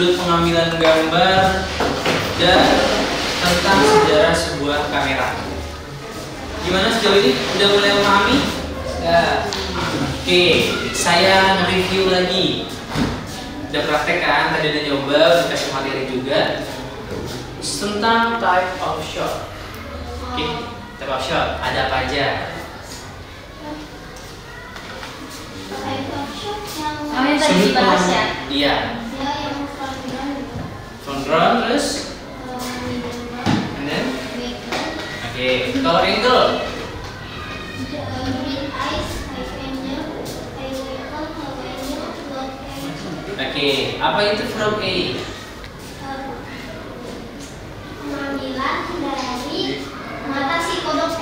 sudut pengambilan gambar dan tentang sejarah sebuah kamera. Gimana sejauh ini? Udah mulai memahami? Ya. Oke, saya nge-review lagi. Udah praktek kan? Tadi udah nyoba, udah kasih materi juga tentang type of shot. Oke, type of shot ada apa aja? Yang tadi dibahas ya? Iya. Front ground terus? And then? Oke, kalau angle? Oke, apa itu from A? Pengambilan dari mata si kodok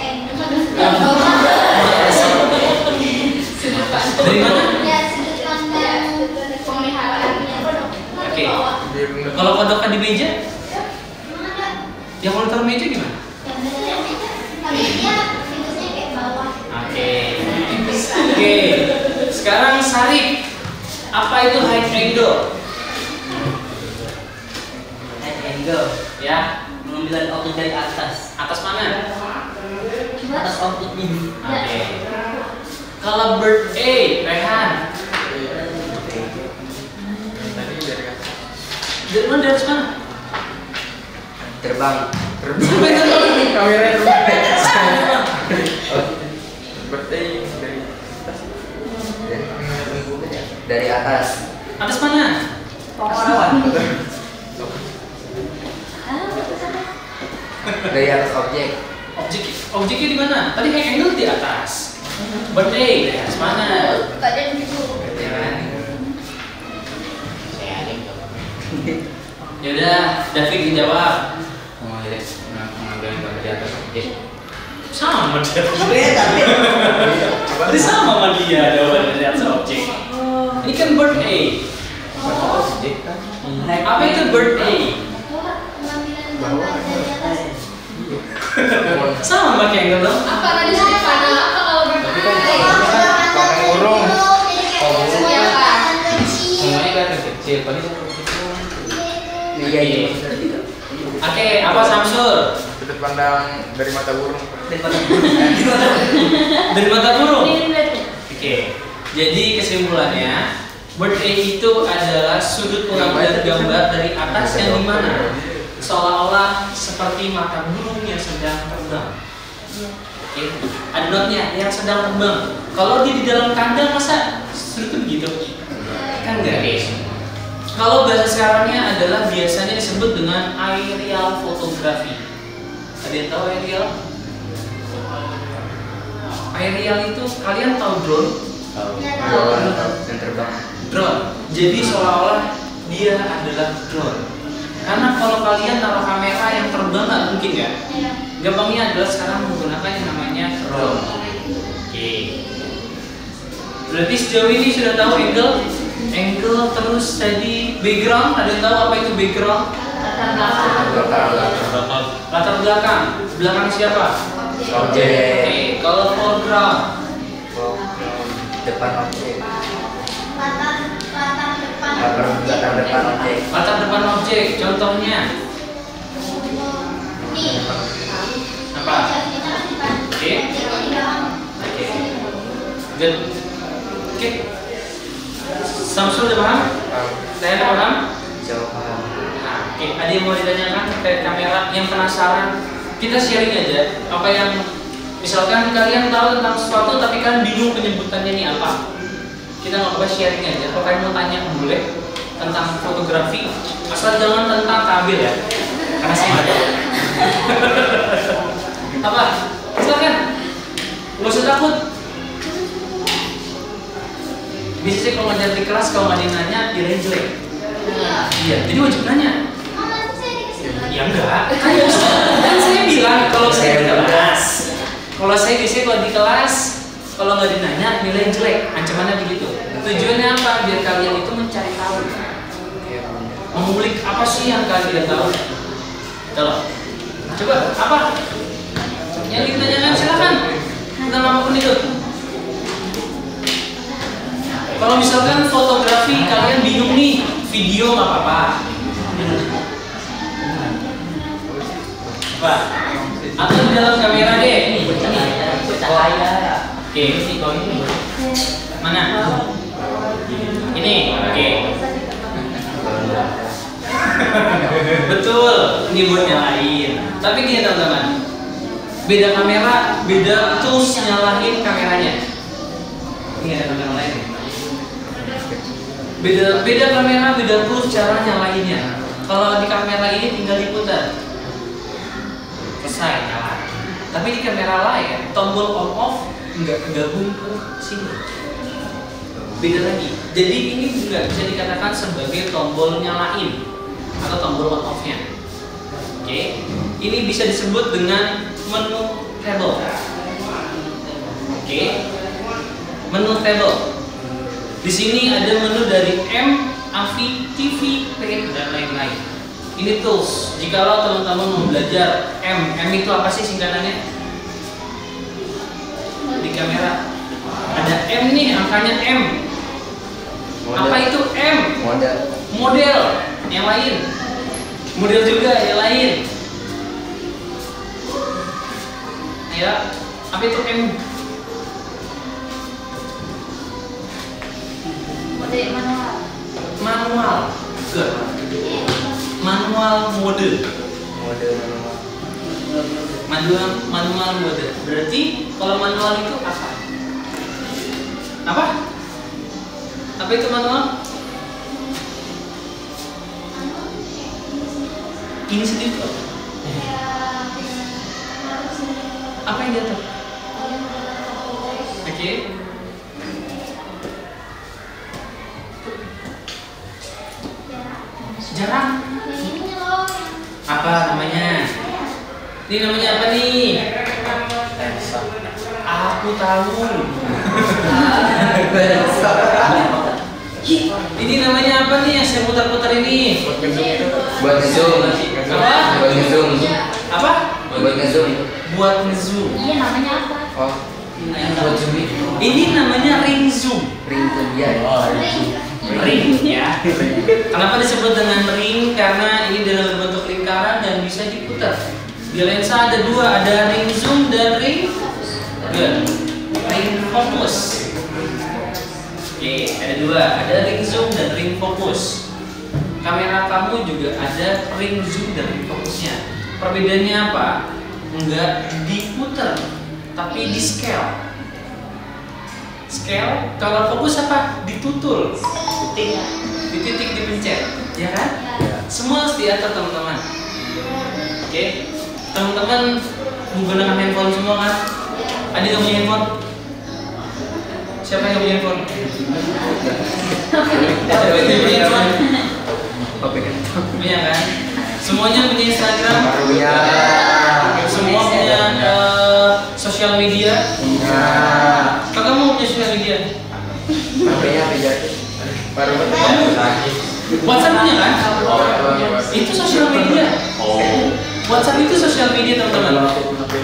Dari mana? Ya, sudut pandang pemeliharaannya kodok. Oke. Kalau kodokan di meja? Yang kalau taruh meja gimana? Tapi dia fitusnya kayak bawah. Oke. Oke. Sekarang Sarip. Apa itu high angle? High angle, Ya. pengambilan output dari atas. Atas mana? Atas outputnya. Oke. Kalau bird A, Rehan. Dari mana? Dari atas mana? Terbang. Sampai terbang. Kamera Terbang. berarti Dari atas. Atas mana? Pesawat. Dari atas objek. Objeknya di mana? Tadi high angle di atas. Bird A dari atas mana? Badan gitu. Ya kan? Ya udah, David dijawab. pengambilan gambar di atas objek. Sama dia. Beda. Berarti sama sama dia jawaban dari atas objek. Ini kan bird A. Objek kan? Apa itu bird A? Pengambilan gambar dari atas. Sama pakai angle dong. Apa tadi sudut pandang apa kalau Tapi kan berpikir? pandang burung. Iya, Pak. Semuanya kan kecil. Paling Iya iya. Oke, apa Samsul? sudut pandang dari mata burung. Dari mata burung. Ini lihat nih. Oke. Jadi kesimpulannya, bird A itu adalah sudut pengambilan gambar dari atas yang dimana seolah-olah seperti mata burung yang sedang terbang. Oke. Ada notnya yang sedang terbang. Kalau dia di dalam kandang masa sudutnya begitu? Kan enggak. Kalau bahasa sekarangnya adalah biasanya disebut dengan aerial fotografi. Ada yang tahu aerial? Aerial itu kalian tahu drone? Yang terbang. Drone. Jadi seolah-olah dia adalah drone. Karena kalau kalian taruh kamera yang terbang nggak mungkin ya. Gampangnya adalah sekarang menggunakan yang namanya drone. Oke. Berarti sejauh ini sudah tahu angle terus tadi background. Ada yang tahu apa itu background? Latar belakang. Belakang siapa? Objek. Oke. Kalau foreground. Depan objek. Latar depan objek. Latar depan objek. Contohnya apa? Oke. Oke. Good. Oke. Samsul udah paham? Saya udah paham? Jauh paham. Nah, oke. Ada yang mau ditanyakan terkait kamera? Yang penasaran? Kita sharing aja. Apa yang misalkan kalian tahu tentang sesuatu tapi kan bingung penyebutannya ini apa? Kita nggak apa sharing aja. Kalau kalian mau tanya boleh tentang fotografi, asal jangan tentang kabel ya, karena saya nggak tahu. Apa? Silakan. Nggak usah takut. Biasanya kalau ngajar di kelas kalau nggak nanya kirain jelek. Iya. Jadi wajib nanya. Ya enggak. Kan saya bilang kalau saya di kelas. Kalau saya biasanya kalau di kelas kalau nggak dinanya nilai jelek. Ancamannya begitu. Tujuannya apa? Biar kalian itu mencari tahu. Mengulik apa sih yang kalian tidak tahu? Coba. Coba apa? Yang ditanyakan silakan. Tentang apapun itu. Kalau misalkan fotografi kalian bingung nih, video nggak apa-apa. Apa? Atau di dalam kamera deh. Cahaya. Oke. Mana? Ini. Oke. Betul. Ini buat nyalain. Tapi gini teman-teman. Beda kamera, beda tools nyalain kameranya. Ini ada kamera lain. Beda kamera, beda tools cara nyalainnya. Kalau di kamera ini tinggal diputar, selesai nyala. Tapi di kamera lain, tombol on off nggak gabung ke sini. Beda lagi. Jadi ini juga bisa dikatakan sebagai tombol nyalain atau tombol on off-nya. Oke. Ini bisa disebut dengan menu table. Oke. Menu table. Di sini ada menu dari M, AVI, TV, P, dan lain-lain. Ini tools. Jikalau teman-teman mau belajar M itu apa sih singkatannya? Di kamera ada M nih, angkanya M. Apa itu M? Model. Yang lain. Model juga yang lain. Ya, apa itu M? Mode manual. Manual. Good. Manual mode. Manual mode. Berarti kalau manual itu apa? Apa? Apa itu manual? Ini sendiri tuh. Apa yang diatur? Oke. Jarak. Apa namanya? Ini namanya apa nih? Aku tahu. Ini namanya apa nih yang saya putar-putar ini? Buat ngezoom. Apa? Buat ngezoom. Apa? Buat ngezoom. Buat ngezoom. Iya, namanya apa? Oh, buat zoom. Ini namanya ring zoom. Ring tuh dia. Ring ya. Kenapa disebut dengan ring? Karena ini dalam bentuk lingkaran dan bisa diputar. Di lensa ada dua, ada ring zoom dan ring focus. Oke, ada dua, ada ring zoom dan ring focus. Kamera kamu juga ada ring zoom dan ring fokusnya. Perbedaannya apa? Enggak diputar, tapi di scale. Scale, kalau fokus apa? Ditutul. Titik, dipencet, ya kan? Semua harus diatur teman-teman. Oke, teman-teman menggunakan handphone semua kan? Ada yang punya handphone? Siapa yang punya handphone? Siapa yang punya handphone? Punya kan? Semuanya punya Instagram? Punya. Semua punya sosial media? Kakak mau punya sosial media? HP-nya beda. Baru WhatsApp punya kan? Itu sosial media. WhatsApp itu sosial media teman-teman.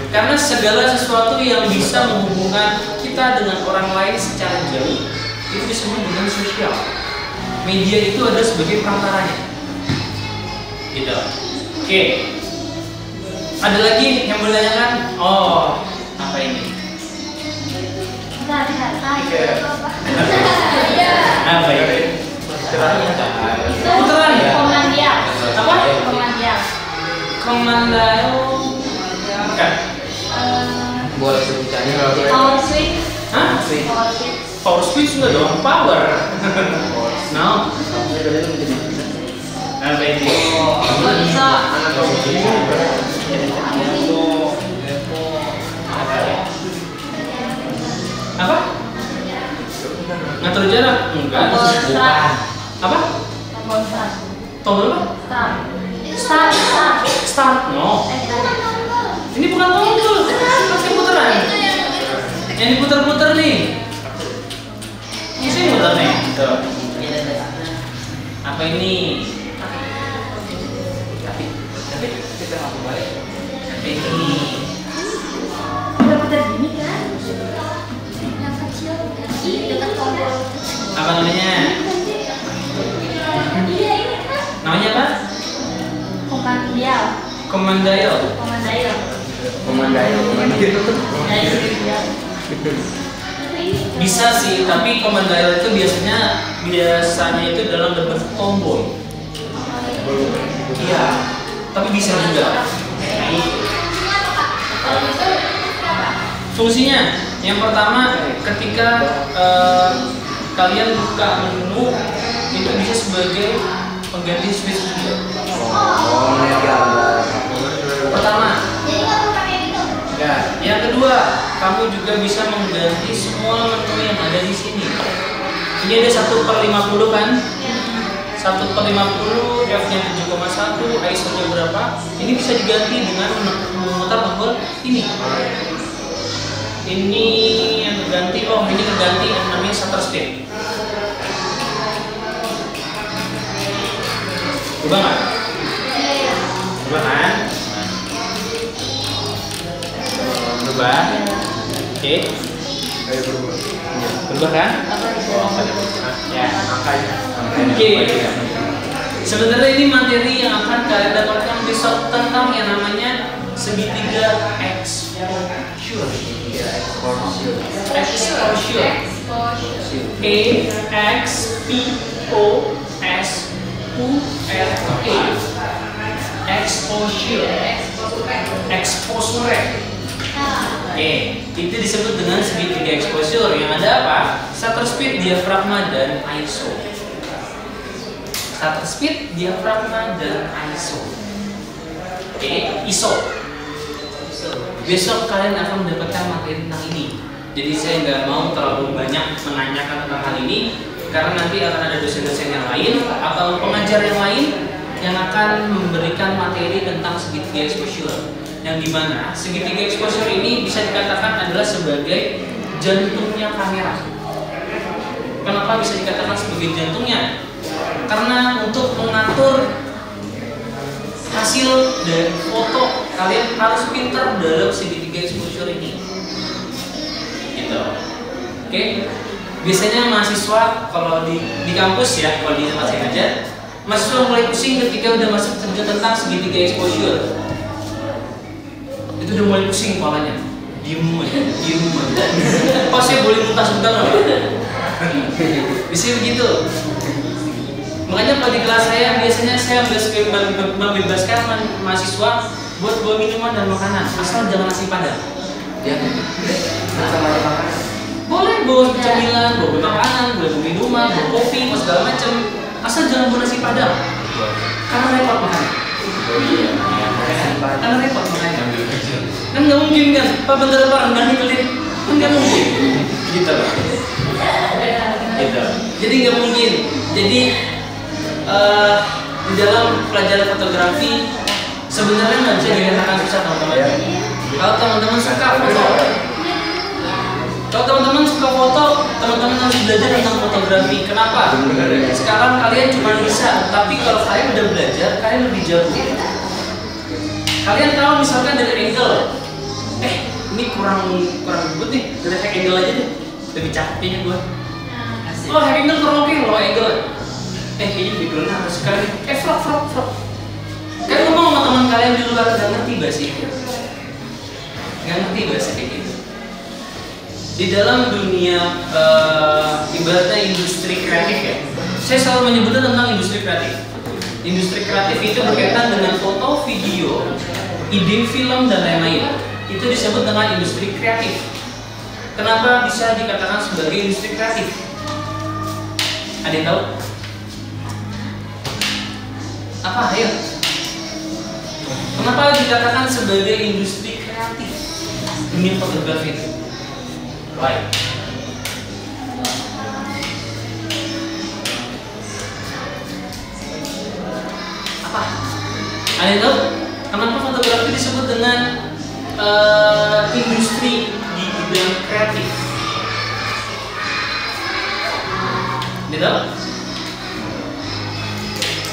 Karena segala sesuatu yang bisa menghubungkan kita dengan orang lain secara jauh itu disebut dengan sosial. Media itu ada sebagai perantaranya. Gitu. Oke. Ada lagi yang boleh tanyakan? Oh, apa ini? Apa ini? Putaran ya? Komandial. Apa? Komandial. Komando. Bukan. bola sebutannya. Power switch. Hah? Power switch. Power switch enggak dong, power. No. Apa ini? Bisa. Apa? Ngatur jarak? Enggak. Start. Apa? Tombol start. Tombol apa? Start. Start. Start. No. Ini bukan tombol. Masih putaran. Yang diputar-putar nih. Ini sih putar nih. Tuh. Apa ini? Tapi kita nggak balik. Apa ini? Udah putar gini kan? Yang kecil dekat tombol. Apa namanya? Iya ini kan. Namanya apa? Komandaya. Komandaya. Bisa sih, tapi komandaya itu biasanya itu dalam bentuk tomboy. Iya, tapi bisa juga. Fungsinya, yang pertama ketika kalian buka menu itu bisa sebagai pengganti switch juga. Oh, lihat gambar. Pertama. Ya. Yang kedua, kamu juga bisa mengganti semua menu yang ada di sini. Ini ada 1/50 kan? 1/50, F-nya 7,1, ISO-nya berapa? Ini bisa diganti dengan memutar tombol ini. Ini yang terganti, ini terganti namanya shutter speed. Coba nggak? Coba kan? Berubah. Oke. Ayo berubah. Berubah kan? Ya. Angkanya. Oke. Sebenarnya ini materi yang akan kalian dapatkan besok tentang yang namanya segitiga exposure. Exposure. E-X-P-O-S-U-R-E. Exposure. Exposure. Itu disebut dengan segitiga exposure yang ada apa? Shutter speed, diafragma, dan ISO. Shutter speed, diafragma, dan ISO. ISO. Besok kalian akan mendapatkan materi tentang ini. Jadi saya nggak mau terlalu banyak menanyakan tentang hal ini karena nanti akan ada dosen-dosen yang lain atau pengajar yang lain yang akan memberikan materi tentang segitiga exposure. Yang dimana segitiga exposure ini bisa dikatakan adalah sebagai jantungnya kamera. Kenapa bisa dikatakan sebagai jantungnya? Karena untuk mengatur hasil dari foto kalian harus pintar dalam segitiga exposure ini. Gitu. Oke. Biasanya mahasiswa kalau di kampus ya, kalau di tempat saya ngajar, mahasiswa mulai pusing ketika udah masuk kerja tentang segitiga exposure. Itu udah mulai pusing kepalanya. Diem aja. Pas saya boleh muntah sebentar nggak? Bisa begitu. Makanya kalau di kelas saya biasanya saya membebaskan mahasiswa buat bawa minuman dan makanan, asal jangan nasi padang. Ya. Sama makanan. Boleh bawa cemilan, bawa makanan, boleh bawa minuman, bawa kopi, bawa segala macam, asal jangan bawa nasi padang. Karena repot makan. Karena repot makanya. Kan nggak mungkin kan, Pak bentar Pak rendahin kulit, kan nggak mungkin. Gitu loh. Gitu. Jadi nggak mungkin. Jadi di dalam pelajaran fotografi sebenarnya nggak bisa dikatakan susah teman-teman. Kalau teman-teman suka foto, teman-teman harus belajar tentang fotografi. Kenapa? Sekarang kalian cuma bisa, tapi kalau kalian udah belajar, kalian lebih jago. Kalian tahu misalkan dari angle, ini kurang good nih, dari hack angle aja deh, lebih capeknya gua. Oh hack angle kurang oke, low angle. Kayaknya backgroundnya harus sekali. Frog. Kan ngomong sama teman kalian di luar nggak ngerti bahasa itu, nggak ngerti bahasa kayak gitu. Di dalam dunia ibaratnya industri kreatif ya, saya selalu menyebutnya tentang industri kreatif. Industri kreatif itu berkaitan dengan foto, video, ide film dan lain-lain. Itu disebut dengan industri kreatif. Kenapa bisa dikatakan sebagai industri kreatif? Ada yang tahu? Apa? Ayo. Kenapa dikatakan sebagai industri kreatif dunia fotografi itu? Baik. Apa? Ada yang tahu? Kenapa fotografi disebut dengan industri di bidang kreatif? Ada tahu?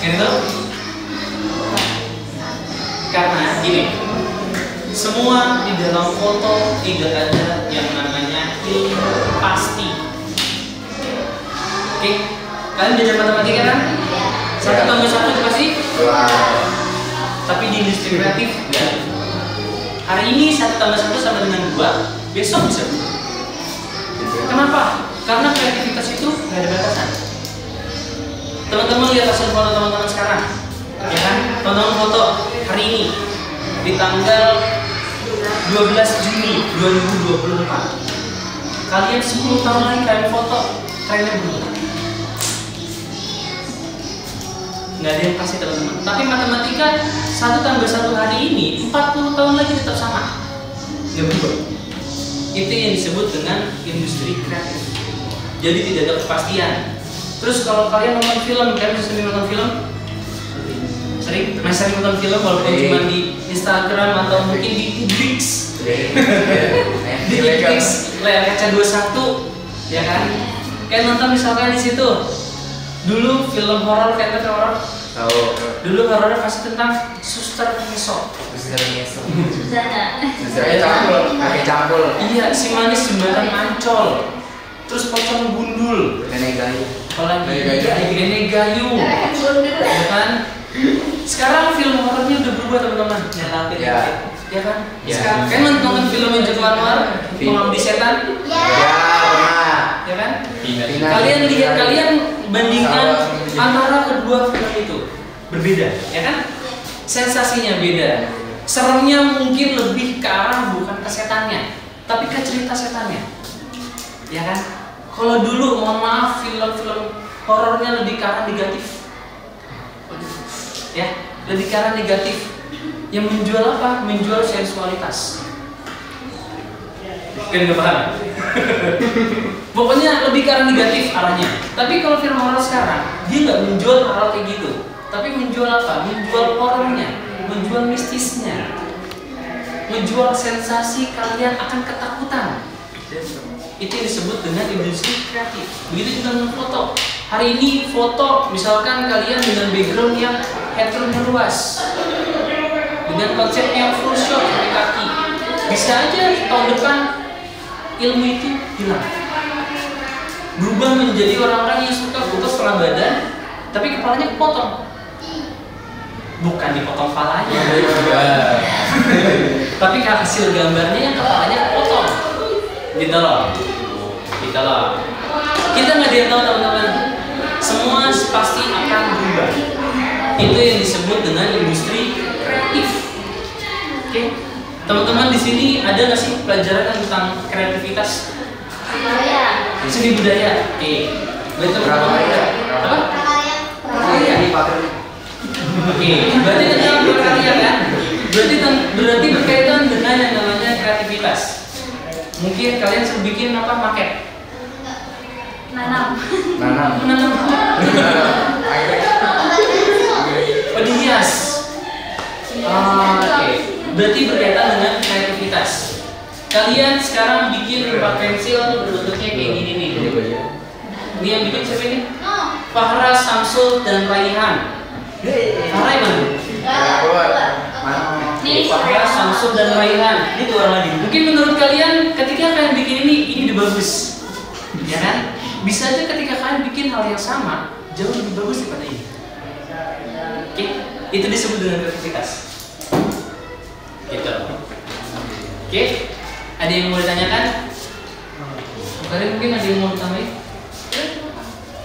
Ada tahu? Karena gini, semua di dalam foto tidak ada yang namanya ilmu pasti. Oke, kalian belajar matematika kan? 1 tambah 1 itu pasti? Tapi di industri kreatif enggak. Hari ini 1 tambah 1 sama dengan 2, besok bisa berubah. Kenapa? Karena kreativitas itu nggak ada batasan. Teman-teman lihat hasil foto teman-teman sekarang, ya kan? Teman-teman foto hari ini di tanggal 12 Juni 2024. Kalian 10 tahun lagi kalian foto, kalian berubah. Nggak ada yang pasti teman-teman. Tapi matematika 1 tambah 1 hari ini 40 tahun lagi tetap sama, nggak berubah. Itu yang disebut dengan industri kreatif. Jadi tidak ada kepastian. Terus kalau kalian nonton film, kalian bisa sering nonton film? Masih sering nonton film walaupun cuma di Instagram atau mungkin di Netflix. Di Netflix layar kaca 21, ya kan? Kayak nonton misalkan di situ. Dulu film horor, kayak horor. Tahu. Dulu horornya pasti tentang suster ngesot. Suster ngesot. Susana. Suster campur, pakai campur. Iya, si manis jembatan Ancol. Terus pocong gundul. Nenek gayu. Apalagi Nenek Gayu. Ya kan? Sekarang film horornya udah berubah teman-teman. Ya. Ya kan? Ya. Sekarang kan nonton film yang Joko Anwar, Pengabdi Setan. Ya, pernah. Ya kan? Tina. Kalian lihat, kalian bandingkan antara kedua film itu berbeda, ya kan? Sensasinya beda. Seremnya mungkin lebih ke arah bukan ke setannya, tapi ke cerita setannya. Ya kan? Kalau dulu mohon maaf film-film horornya lebih ke arah negatif. Ya, lebih ke arah negatif. Yang menjual apa? Menjual sensualitas. Kan nggak paham? Pokoknya lebih ke arah negatif arahnya. Tapi kalau film horor sekarang, dia nggak menjual hal kayak gitu. Tapi menjual apa? Menjual horornya, menjual mistisnya, menjual sensasi kalian akan ketakutan. Itu yang disebut dengan industri kreatif. Begitu juga dengan foto. Hari ini foto, misalkan kalian dengan background yang headroomnya luas, dengan konsep yang full shot dari kaki, bisa aja tahun depan ilmu itu hilang, berubah menjadi orang-orang yang suka foto setengah badan, tapi kepalanya kepotong, bukan dipotong kepalanya, tapi hasil gambarnya yang kepalanya kepotong, gitu loh. Kita nggak ada yang tahu teman-teman, semua pasti akan berubah. Itu yang disebut dengan industri kreatif. Oke, teman-teman di sini ada nggak sih pelajaran tentang kreativitas? Seni budaya. Oke, berarti teman-teman apa? Prakarya. Oke, berarti tentang prakarya kan? Berarti berkaitan dengan yang namanya kreativitas. Mungkin kalian sudah bikin apa maket? Nanam. Oh, dihias. Oke. Berarti berkaitan dengan kreativitas. Kalian sekarang bikin 4 pensil bentuknya kayak gini nih. Ini yang bikin siapa ini? Fahra, Samsul, dan Raihan. Fahra mana? Fahra, Samsul, dan Raihan. Ini 2 orang lagi. Mungkin menurut kalian ketika kalian bikin ini udah bagus, ya kan? Bisa aja ketika kalian bikin hal yang sama jauh lebih bagus daripada ini. Oke, itu disebut dengan kreativitas. Gitu. Oke, ada yang mau ditanyakan? Kalian mungkin ada yang mau tambahin?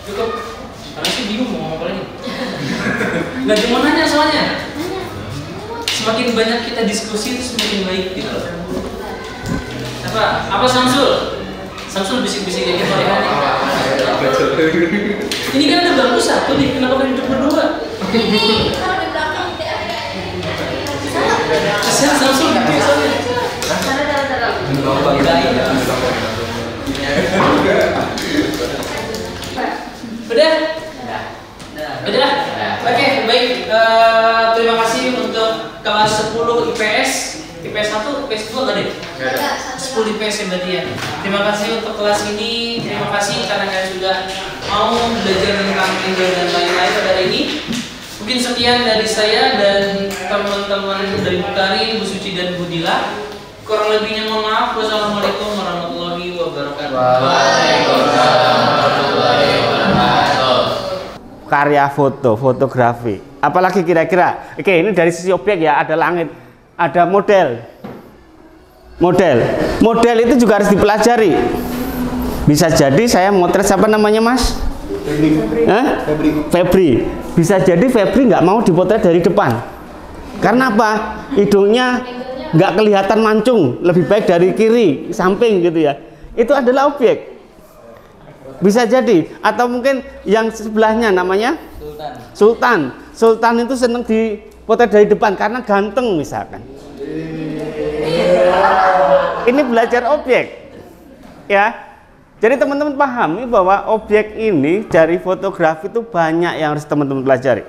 Cukup. Karena sih bingung mau ngomong apa lagi. Nggak cuma nanya soalnya. Semakin banyak kita diskusi itu semakin baik gitu loh. Apa Samsul? Samsul bisik-bisik kayak gitu ya. Ini kan ada bangku satu nih, kenapa kalian duduk berdua? Ini kalau di belakang tidak ada. Kasihan Samsul gitu soalnya. Udah? Udah? Oke, baik. Terima kasih untuk kelas 10 IPS. IPS 1, IPS 2 nggak deh? 10 IPS ya berarti ya. Terima kasih untuk kelas ini. Terima kasih karena kalian sudah mau belajar tentang Ender dan lain-lain pada hari ini. Mungkin sekian dari saya dan teman-teman dari Bukari, Bu Suci dan Bu Dila. Kurang lebihnya mohon maaf. Wassalamualaikum warahmatullahi wabarakatuh. Waalaikumsalam warahmatullahi wabarakatuh. karya foto, fotografi. Apalagi kira-kira? Oke, ini dari sisi objek ya, ada langit, ada model. Model itu juga harus dipelajari. Bisa jadi saya motret siapa namanya Mas? Febri. Bisa jadi Febri nggak mau dipotret dari depan. Karena apa? Hidungnya nggak kelihatan mancung, lebih baik dari kiri, samping gitu ya. Itu adalah objek. Bisa jadi. Atau mungkin yang sebelahnya namanya Sultan. Sultan itu senang dipotret dari depan karena ganteng misalkan. Ini belajar objek. Ya. Jadi teman-teman pahami bahwa objek ini dari fotografi itu banyak yang harus teman-teman pelajari.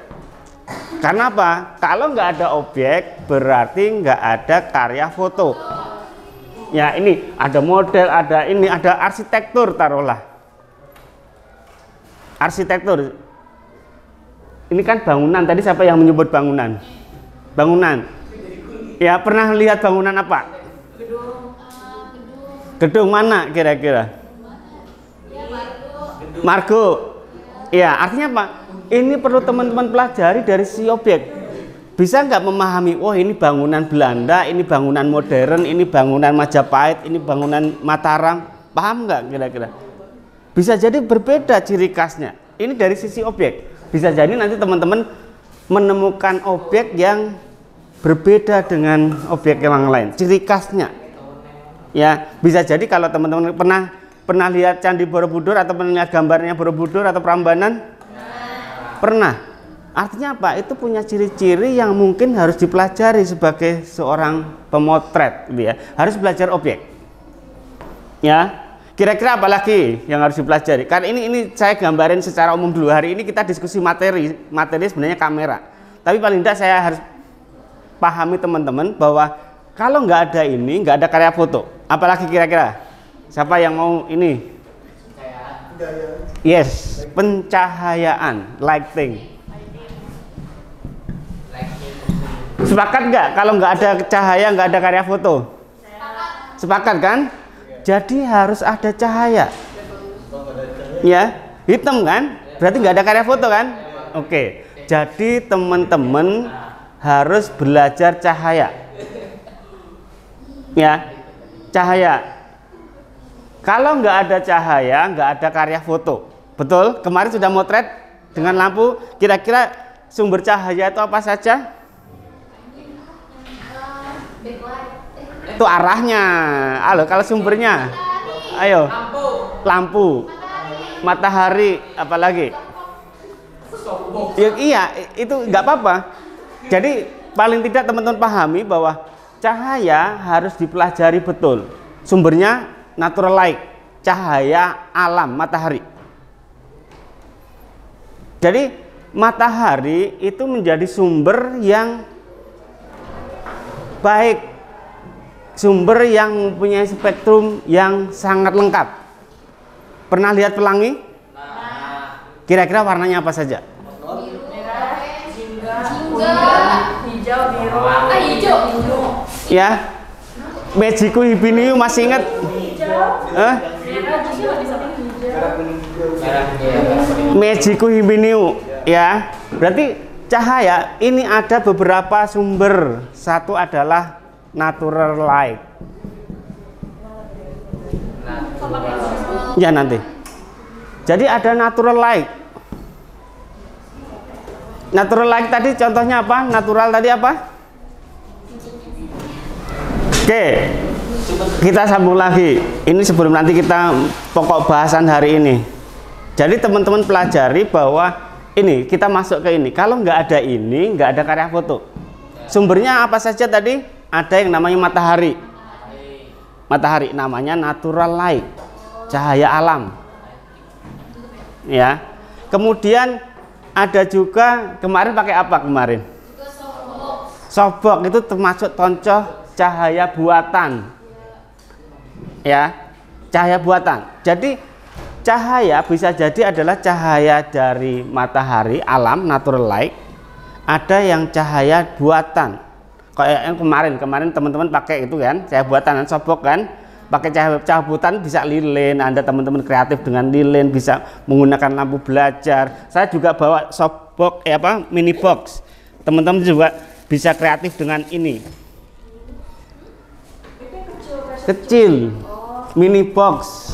Karena apa? Kalau nggak ada objek berarti nggak ada karya foto. Ya ini ada model, ada ini, ada arsitektur taruhlah. Arsitektur. Ini kan bangunan. Tadi siapa yang menyebut bangunan? Bangunan. Ya pernah lihat bangunan apa? Gedung mana kira-kira? Margo. Ya, artinya apa? Ini perlu teman-teman pelajari dari si objek. Bisa nggak memahami, oh ini bangunan Belanda, ini bangunan modern, ini bangunan Majapahit, ini bangunan Mataram. Paham nggak kira-kira? Bisa jadi berbeda ciri khasnya. Ini dari sisi objek. Bisa jadi nanti teman-teman menemukan objek yang berbeda dengan objek yang lain, ciri khasnya. Ya, bisa jadi kalau teman-teman pernah lihat Candi Borobudur atau pernah lihat gambarnya Borobudur atau Prambanan? Pernah. Artinya apa? Itu punya ciri-ciri yang mungkin harus dipelajari sebagai seorang pemotret, gitu ya. Harus belajar objek. Ya. Kira-kira apa lagi yang harus dipelajari? Karena ini saya gambarin secara umum dulu. Hari ini kita diskusi materi sebenarnya kamera. Tapi paling tidak saya harus pahami teman-teman bahwa kalau nggak ada ini, nggak ada karya foto. Apalagi kira-kira? Siapa yang mau ini? Yes, pencahayaan, lighting. Sepakat nggak? Kalau nggak ada cahaya, nggak ada karya foto. Sepakat kan? Jadi harus ada cahaya. Ya, hitam kan? Berarti nggak ada karya foto kan? Oke. Jadi teman-teman harus belajar cahaya. Ya, cahaya. Kalau nggak ada cahaya, nggak ada karya foto. Betul? Kemarin sudah motret dengan lampu. Kira-kira sumber cahaya itu apa saja? Itu arahnya. Halo, kalau sumbernya? Ayo. Lampu. Matahari. Apalagi? Ya, iya, itu nggak apa-apa. Jadi paling tidak teman-teman pahami bahwa cahaya harus dipelajari betul. Sumbernya natural light, cahaya alam, matahari. Jadi matahari itu menjadi sumber yang baik, sumber yang mempunyai spektrum yang sangat lengkap. Pernah lihat pelangi? Kira-kira warnanya apa saja? Hijau, biru. Hijau. Ya, Magiku Hibiniu masih ingat? Magiku Hibiniu, ya. Berarti cahaya ini ada beberapa sumber. Satu adalah natural light. Ya nanti. Jadi ada natural light. Natural light tadi contohnya apa? Natural tadi apa? Oke, kita sambung lagi. Ini sebelum nanti kita pokok bahasan hari ini. Jadi teman-teman pelajari bahwa ini kita masuk ke ini. Kalau nggak ada ini, nggak ada karya foto. Sumbernya apa saja tadi? Ada yang namanya matahari. Matahari namanya natural light, cahaya alam. Ya. Kemudian ada juga kemarin pakai apa kemarin? Sobok itu termasuk contoh cahaya buatan. Ya, cahaya buatan. Jadi cahaya bisa jadi adalah cahaya dari matahari alam natural light. Ada yang cahaya buatan. Kayak yang kemarin teman-teman pakai itu kan, cahaya buatan sobok kan. pakai cahaya cabutan bisa lilin. Anda teman-teman kreatif dengan lilin, bisa menggunakan lampu belajar. Saya juga bawa softbox mini box. Teman-teman juga bisa kreatif dengan ini. Kecil mini box.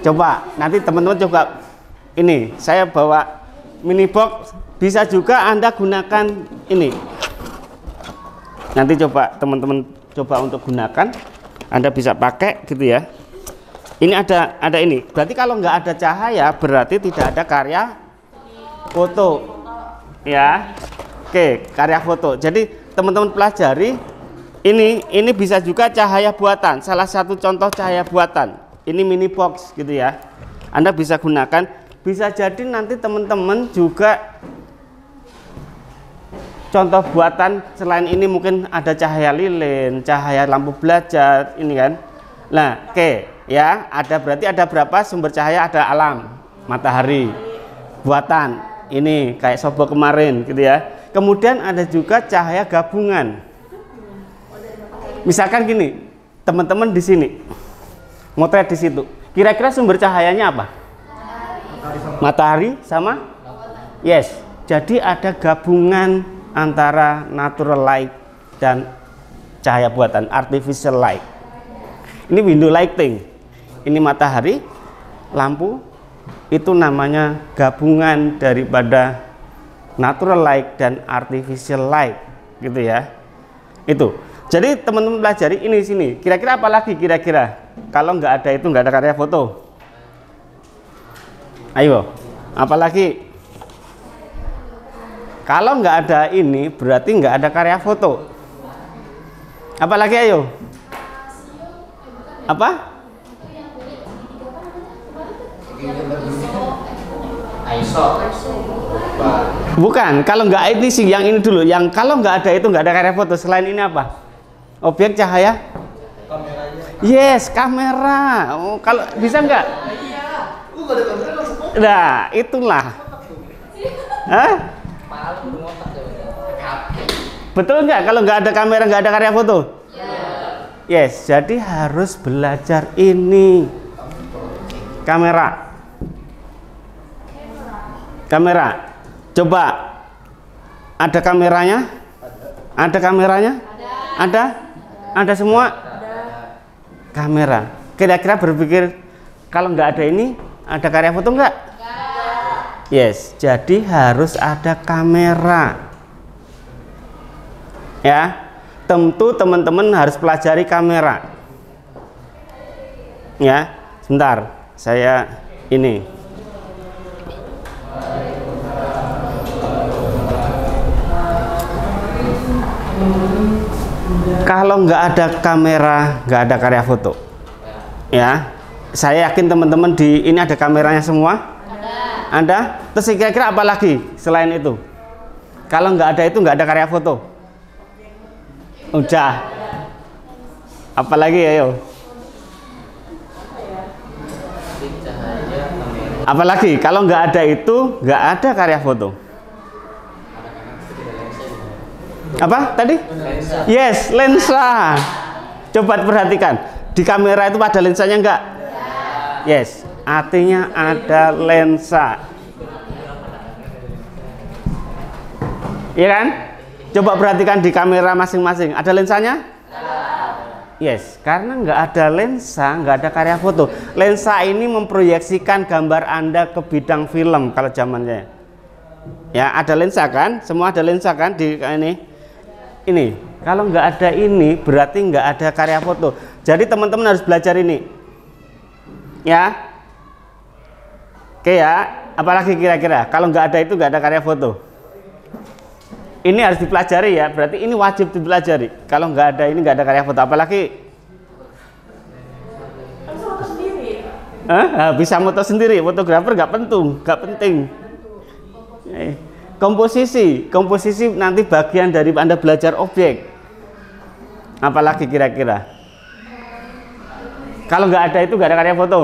Coba nanti teman-teman coba ini, saya bawa mini box, bisa juga Anda gunakan ini. Nanti coba teman-teman coba untuk gunakan, Anda bisa pakai gitu ya. Ini ada ini. Berarti kalau nggak ada cahaya berarti tidak ada karya foto. Ya. Oke, karya foto. Jadi teman-teman pelajari ini bisa juga cahaya buatan. Salah satu contoh cahaya buatan. Ini mini box gitu ya. Anda bisa gunakan, bisa jadi nanti teman-teman juga contoh buatan selain ini mungkin ada cahaya lilin, cahaya lampu belajar ini kan. Nah, oke ya, ada berarti ada berapa sumber cahaya? Ada alam, matahari, buatan ini kayak softbox kemarin gitu ya. Kemudian ada juga cahaya gabungan. Misalkan gini, teman-teman di sini motret di situ. Kira-kira sumber cahayanya apa? Matahari sama? Yes. Jadi ada gabungan antara natural light dan cahaya buatan, artificial light. Ini window lighting. Ini matahari, lampu. Itu namanya gabungan daripada natural light dan artificial light, gitu ya. Itu. Jadi teman-teman pelajari ini sini. Kira-kira apa lagi kira-kira? Kalau nggak ada itu nggak ada karya foto. Ayo, apalagi? Kalau nggak ada ini berarti nggak ada karya foto. Apalagi ayo? Apa? ISO. Bukan. Kalau nggak ini sih yang ini dulu. Yang kalau nggak ada itu nggak ada karya foto. Selain ini apa? Objek cahaya? Yes, kamera. Oh, kalau bisa nggak? Nah, itulah. Hah? Betul nggak? Kalau nggak ada kamera, nggak ada karya foto? Yes, jadi harus belajar ini. Kamera. Kamera. Coba. Ada kameranya? Ada kameranya? Ada? Ada semua? Kamera. Kira-kira berpikir kalau nggak ada ini ada karya foto nggak? Yes, jadi harus ada kamera. Ya, tentu teman-teman harus pelajari kamera. Ya, sebentar, saya ini. Kalau nggak ada kamera, nggak ada karya foto. Ya, saya yakin teman-teman di ini ada kameranya semua. Ada. Terus kira-kira apa lagi selain itu? Kalau nggak ada itu nggak ada karya foto. Udah. Apalagi ayo. Apalagi kalau nggak ada itu nggak ada karya foto. Apa tadi? Lensa. Yes, lensa. Coba perhatikan di kamera itu ada lensanya enggak? Yes, artinya ada lensa. Iya kan? Coba perhatikan di kamera masing-masing ada lensanya? Yes, karena nggak ada lensa, nggak ada karya foto. Lensa ini memproyeksikan gambar Anda ke bidang film kalau zamannya. Ya, ada lensa kan? Semua ada lensa kan di ini? Ini, kalau nggak ada ini berarti nggak ada karya foto. Jadi teman-teman harus belajar ini. Ya. Oke ya, apalagi kira-kira? Kalau nggak ada itu nggak ada karya foto. Ini harus dipelajari ya, berarti ini wajib dipelajari. Kalau nggak ada ini nggak ada karya foto, apalagi bisa moto sendiri, fotografer nggak penting. Komposisi nanti bagian dari Anda belajar objek. Apalagi kira-kira? Kalau nggak ada itu nggak ada karya foto.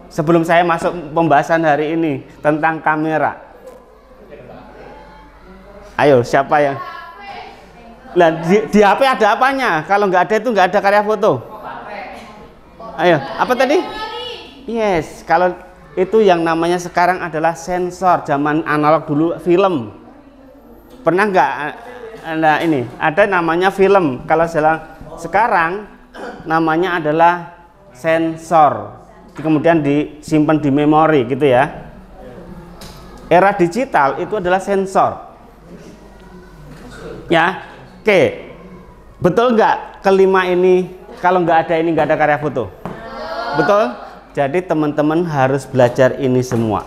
Sebelum saya masuk pembahasan hari ini tentang kamera. Ayo, siapa yang? Nah, di HP ada apanya? Kalau nggak ada itu nggak ada karya foto. Ayo, apa tadi? Yes, kalau itu yang namanya sekarang adalah sensor. Zaman analog dulu film. Pernah nggak ada ini? Ada namanya film. Kalau sekarang namanya adalah sensor. Kemudian disimpan di memori gitu ya. Era digital itu adalah sensor. Ya, oke. Betul nggak kelima ini? Kalau nggak ada ini nggak ada karya foto. Betul? Jadi teman-teman harus belajar ini semua.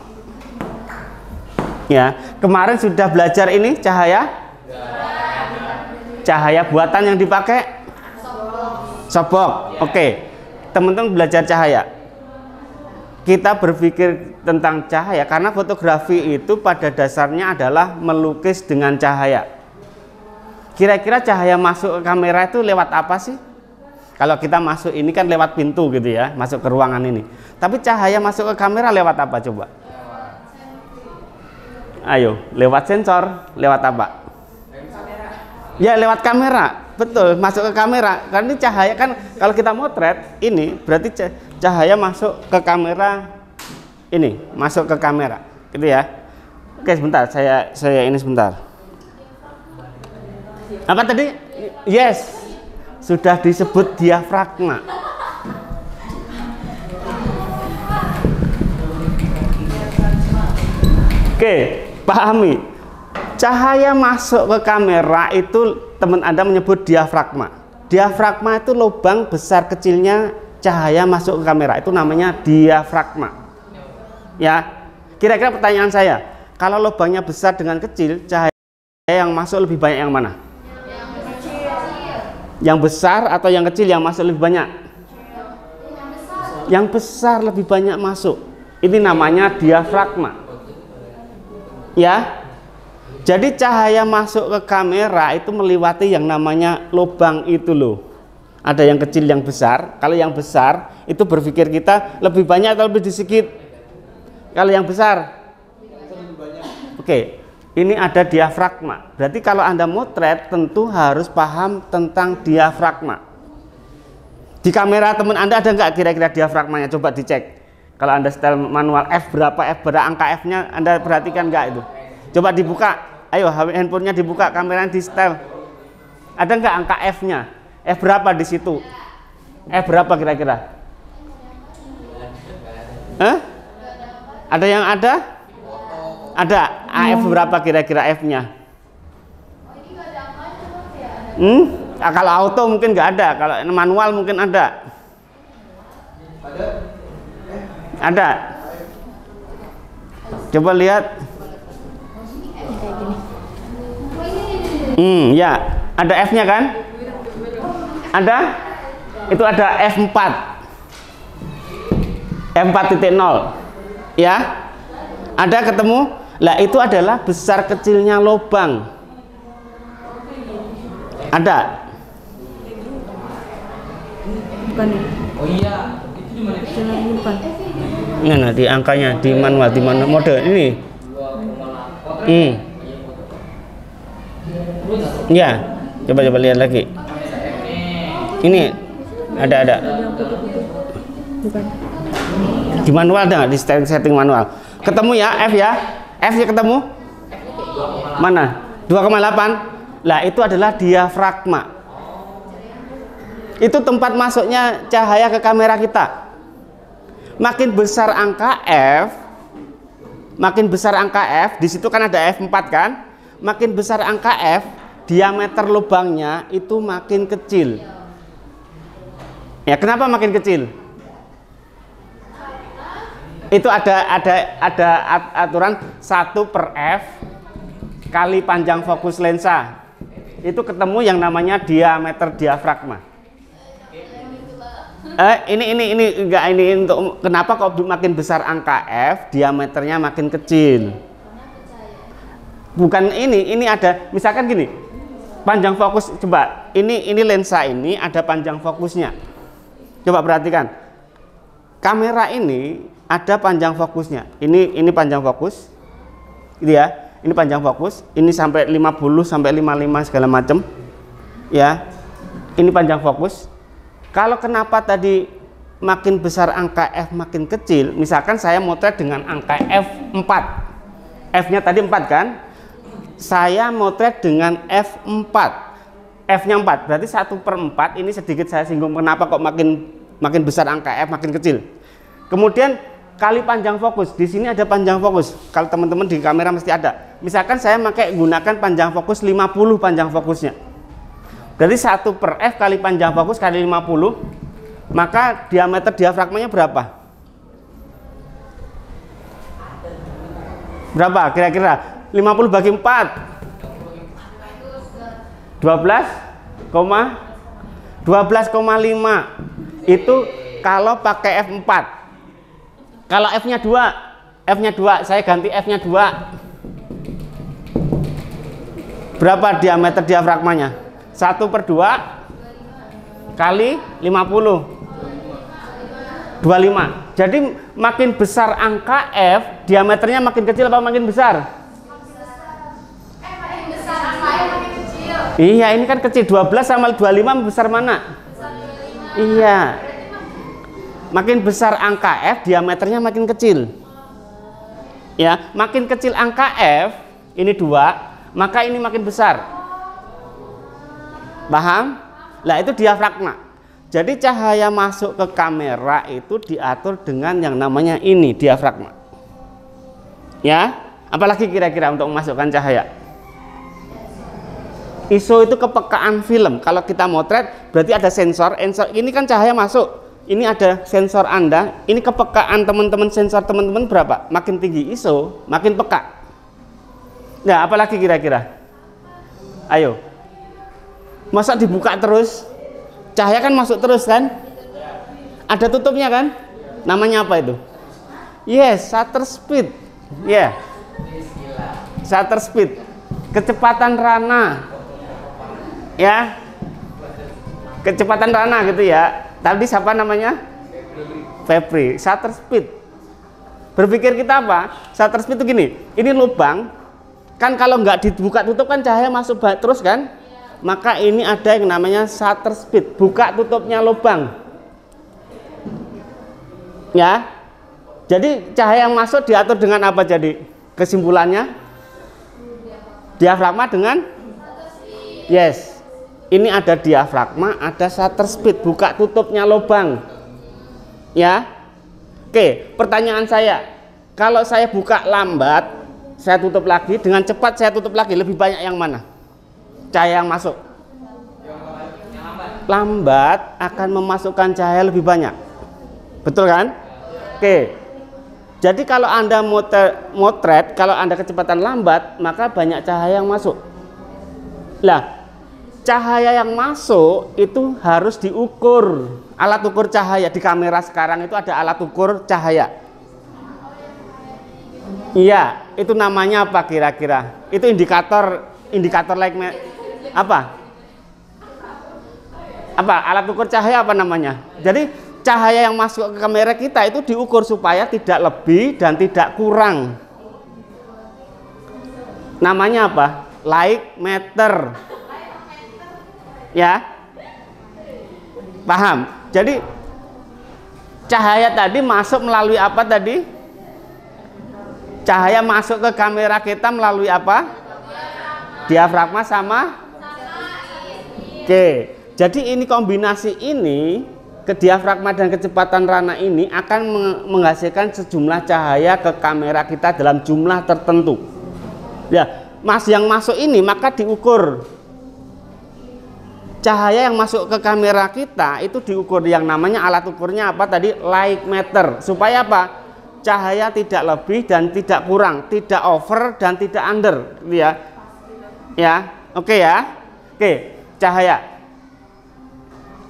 Ya, kemarin sudah belajar ini cahaya. Cahaya buatan yang dipakai. Sobok. Oke. Teman-teman belajar cahaya. Kita berpikir tentang cahaya karena fotografi itu pada dasarnya adalah melukis dengan cahaya. Kira-kira cahaya masuk ke kamera itu lewat apa sih? Kalau kita masuk ini kan lewat pintu gitu ya, masuk ke ruangan ini. Tapi cahaya masuk ke kamera lewat apa coba? Ayo, lewat sensor, lewat apa? Ya, lewat kamera. Betul, masuk ke kamera. Karena ini cahaya kan kalau kita motret ini berarti cahaya masuk ke kamera ini, masuk ke kamera. Gitu ya. Oke, sebentar, saya ini sebentar. Apa tadi? Yes. Sudah disebut diafragma. Oke, pahami. Cahaya masuk ke kamera itu teman Anda menyebut diafragma. Diafragma itu lubang besar kecilnya cahaya masuk ke kamera. Itu namanya diafragma. Ya. Kira-kira pertanyaan saya, kalau lubangnya besar dengan kecil, cahaya yang masuk lebih banyak yang mana? Yang besar atau yang kecil yang masuk lebih banyak? Yang besar lebih banyak masuk. Ini namanya diafragma. Ya. Jadi cahaya masuk ke kamera itu melewati yang namanya lubang itu loh. Ada yang kecil, yang besar. Kalau yang besar itu berpikir kita lebih banyak atau lebih sedikit? Kalau yang besar? Oke. Ini ada diafragma. Berarti kalau Anda motret tentu harus paham tentang diafragma. Di kamera teman Anda ada nggak kira-kira diafragmanya? Coba dicek. Kalau Anda setel manual F berapa angka F-nya Anda perhatikan nggak itu? Coba dibuka. Ayo handphonenya dibuka, kameranya di setel. Ada nggak angka F-nya? F berapa di situ? F berapa kira-kira? Ada yang ada? Ada. AF berapa kira-kira F-nya? Kalau auto mungkin nggak ada. Kalau manual mungkin ada. Ada. Coba lihat. Ya. Ada F-nya kan? Ada? Itu ada F4. F4.0. Ya. Ada ketemu? Lah itu adalah besar kecilnya lubang. Ada? Bukan. Oh iya, itu di mana? Bukan. Nah, di angkanya, di manual, di mana mode ini? 2,8. Ya, coba lihat lagi. Ini ada. Bukan. Di manual ada nggak? Di setting manual. Ketemu ya, F ya? F-nya ketemu? Mana? 2,8. Lah itu adalah diafragma. Itu tempat masuknya cahaya ke kamera kita. Makin besar angka F, di situ kan ada F4 kan? Makin besar angka F, diameter lubangnya itu makin kecil. Ya, kenapa makin kecil? Itu ada aturan 1/F kali panjang fokus lensa. Itu ketemu yang namanya diameter diafragma. Ini untuk kenapa kok makin besar angka F, diameternya makin kecil. Bukan ini ada misalkan gini. Panjang fokus coba. Ini lensa ini ada panjang fokusnya. Coba perhatikan. Kamera ini ada panjang fokusnya. Ini panjang fokus. Gitu ya. Ini panjang fokus. Ini sampai 50 sampai 55 segala macam. Ya. Ini panjang fokus. Kalau kenapa tadi makin besar angka F makin kecil, misalkan saya motret dengan angka F4, F-nya tadi 4 kan, saya motret dengan F4, F-nya 4, berarti 1/4, ini sedikit saya singgung kenapa kok makin besar angka F makin kecil. Kemudian kali panjang fokus, di sini ada panjang fokus, kalau teman-teman di kamera mesti ada. Misalkan saya gunakan panjang fokus 50 panjang fokusnya, berarti 1/F kali panjang fokus kali 50, maka diameter diafragmanya berapa? Berapa kira-kira? 50 bagi 4 12,5 itu kalau pakai F4. Kalau F-nya 2, saya ganti F-nya 2. Berapa diameter diafragmanya? 1/2 kali 50, 25. Jadi makin besar angka F, diameternya makin kecil apa makin besar? Makin besar angka F makin kecil. Iya, ini kan kecil. 12 sama 25 besar mana? Iya. Makin besar angka F, diameternya makin kecil. Ya, makin kecil angka F, ini 2, maka ini makin besar. Paham? Lah itu diafragma. Jadi cahaya masuk ke kamera itu diatur dengan yang namanya ini, diafragma. Ya, apalagi kira-kira untuk memasukkan cahaya? ISO itu kepekaan film. Kalau kita motret berarti ada sensor. Ini kan cahaya masuk. Ini ada sensor Anda. Ini kepekaan teman-teman, sensor teman-teman berapa? Makin tinggi ISO, makin peka. Nah, apalagi kira-kira? Ayo. Masa dibuka terus? Cahaya kan masuk terus kan? Ada tutupnya kan? Namanya apa itu? Yes, shutter speed. Ya. Yeah. Shutter speed. Kecepatan rana. Ya. Kecepatan rana gitu ya. Tadi siapa namanya? Febri. Shutter speed. Berpikir kita apa? Shutter speed itu gini. Ini lubang. Kan kalau nggak dibuka tutup kan cahaya masuk terus kan? Maka ini ada yang namanya shutter speed. Buka tutupnya lubang. Ya. Jadi cahaya yang masuk diatur dengan apa jadi? Kesimpulannya? Diafragma dengan? Yes. Ini ada diafragma, ada shutter speed, buka tutupnya lubang. Ya. Oke, pertanyaan saya. Kalau saya buka lambat, saya tutup lagi, dengan cepat saya tutup lagi, lebih banyak yang mana? Cahaya yang masuk. Lambat akan memasukkan cahaya lebih banyak. Betul kan? Oke. Jadi kalau Anda motret, kalau Anda kecepatan lambat, maka banyak cahaya yang masuk. Lah, cahaya yang masuk itu harus diukur. Alat ukur cahaya di kamera sekarang itu ada alat ukur cahaya. Iya, itu namanya apa kira-kira? Itu indikator light apa? Apa? Alat ukur cahaya apa namanya? Jadi cahaya yang masuk ke kamera kita itu diukur supaya tidak lebih dan tidak kurang. Namanya apa? Light meter. Ya, paham? Jadi cahaya tadi masuk melalui apa tadi? Cahaya masuk ke kamera kita melalui apa? Diafragma sama? Oke, jadi ini kombinasi ini ke diafragma dan kecepatan rana ini akan menghasilkan sejumlah cahaya ke kamera kita dalam jumlah tertentu. Ya, yang masuk ini maka diukur. Cahaya yang masuk ke kamera kita itu diukur, yang namanya alat ukurnya apa tadi? Light meter. Supaya apa? Cahaya tidak lebih dan tidak kurang, tidak over dan tidak under, ya. Ya, oke ya. Oke, cahaya.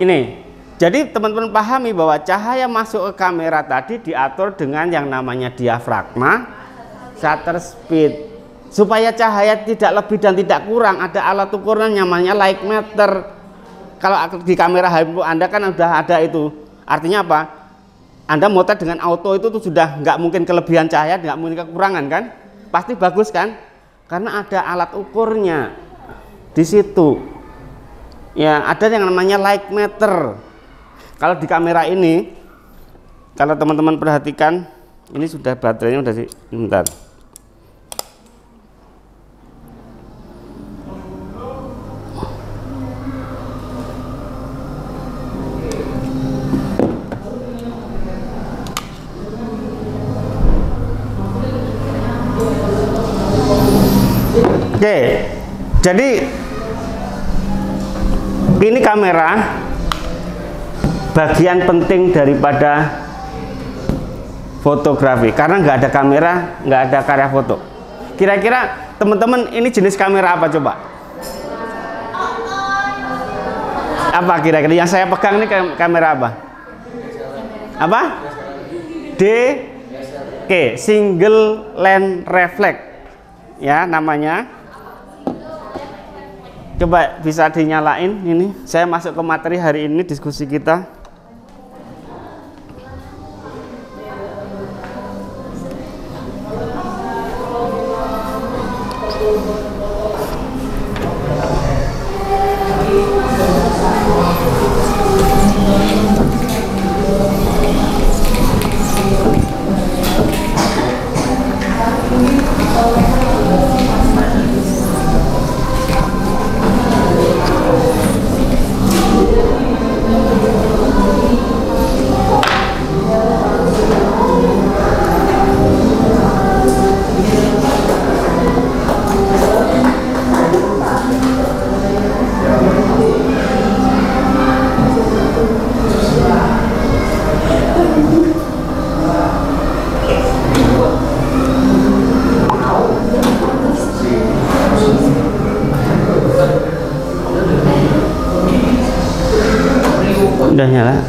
Ini. Jadi teman-teman pahami bahwa cahaya masuk ke kamera tadi diatur dengan yang namanya diafragma, shutter speed. Supaya cahaya tidak lebih dan tidak kurang, ada alat ukurnya namanya light meter. Kalau di kamera handphone Anda kan sudah ada itu. Artinya apa? Anda motret dengan auto itu tuh sudah nggak mungkin kelebihan cahaya, nggak mungkin kekurangan kan? Pasti bagus kan? Karena ada alat ukurnya di situ. Ya, ada yang namanya light meter. Kalau di kamera ini Kalau teman-teman perhatikan, ini sudah baterainya udah sih, bentar. Oke, jadi ini kamera bagian penting daripada fotografi, karena nggak ada kamera nggak ada karya foto. Kira-kira teman-teman ini jenis kamera apa coba? Apa kira-kira yang saya pegang ini kamera apa? Apa? DK, single lens reflex ya namanya. Coba bisa dinyalain ini. Saya masuk ke materi hari ini diskusi kita. Udah nyala.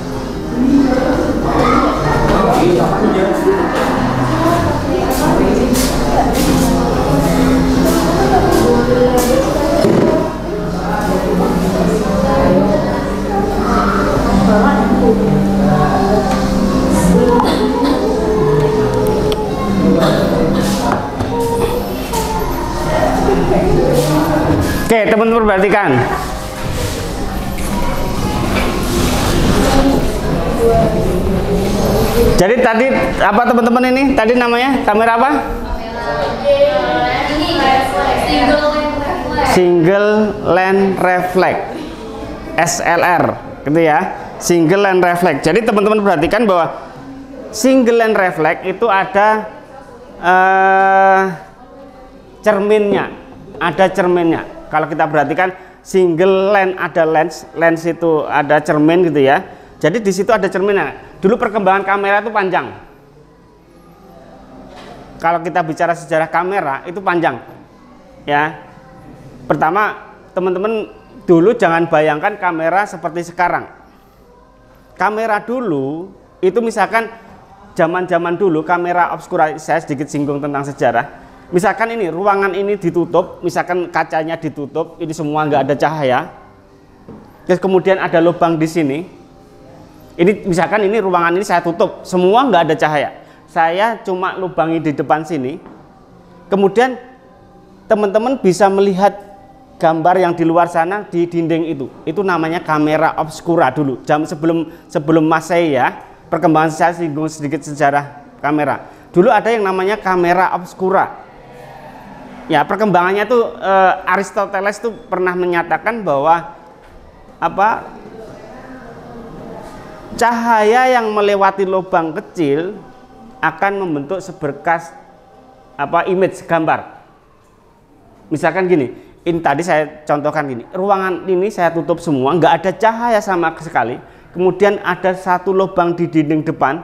Oke, teman-teman perhatikan. Jadi tadi apa teman-teman ini? Tadi namanya kamera apa? Single lens reflex, SLR, gitu ya. Single lens reflex. Jadi teman-teman perhatikan bahwa single lens reflex itu ada cerminnya, ada cerminnya. Kalau kita perhatikan single lens ada lens itu ada cermin gitu ya. Jadi di situ ada cerminnya. Dulu perkembangan kamera itu panjang. Kalau kita bicara sejarah kamera itu panjang. Ya. Pertama, teman-teman dulu jangan bayangkan kamera seperti sekarang. Kamera dulu itu misalkan zaman-zaman dulu kamera obscura, saya sedikit singgung tentang sejarah. Misalkan ini ruangan ini ditutup, misalkan kacanya ditutup, ini semua nggak ada cahaya. Terus kemudian ada lubang di sini. Ini misalkan ini ruangan ini saya tutup, semua nggak ada cahaya. Saya cuma lubangi di depan sini. Kemudian teman-teman bisa melihat gambar yang di luar sana di dinding itu. Itu namanya kamera obscura dulu. Jam sebelum Masehi ya. Perkembangan saya singgung sedikit sejarah kamera. Dulu ada yang namanya kamera obscura. Ya, perkembangannya tuh Aristoteles tuh pernah menyatakan bahwa cahaya yang melewati lubang kecil akan membentuk seberkas image gambar. Misalkan gini, ini tadi saya contohkan gini, ruangan ini saya tutup semua, nggak ada cahaya sama sekali. Kemudian ada satu lubang di dinding depan,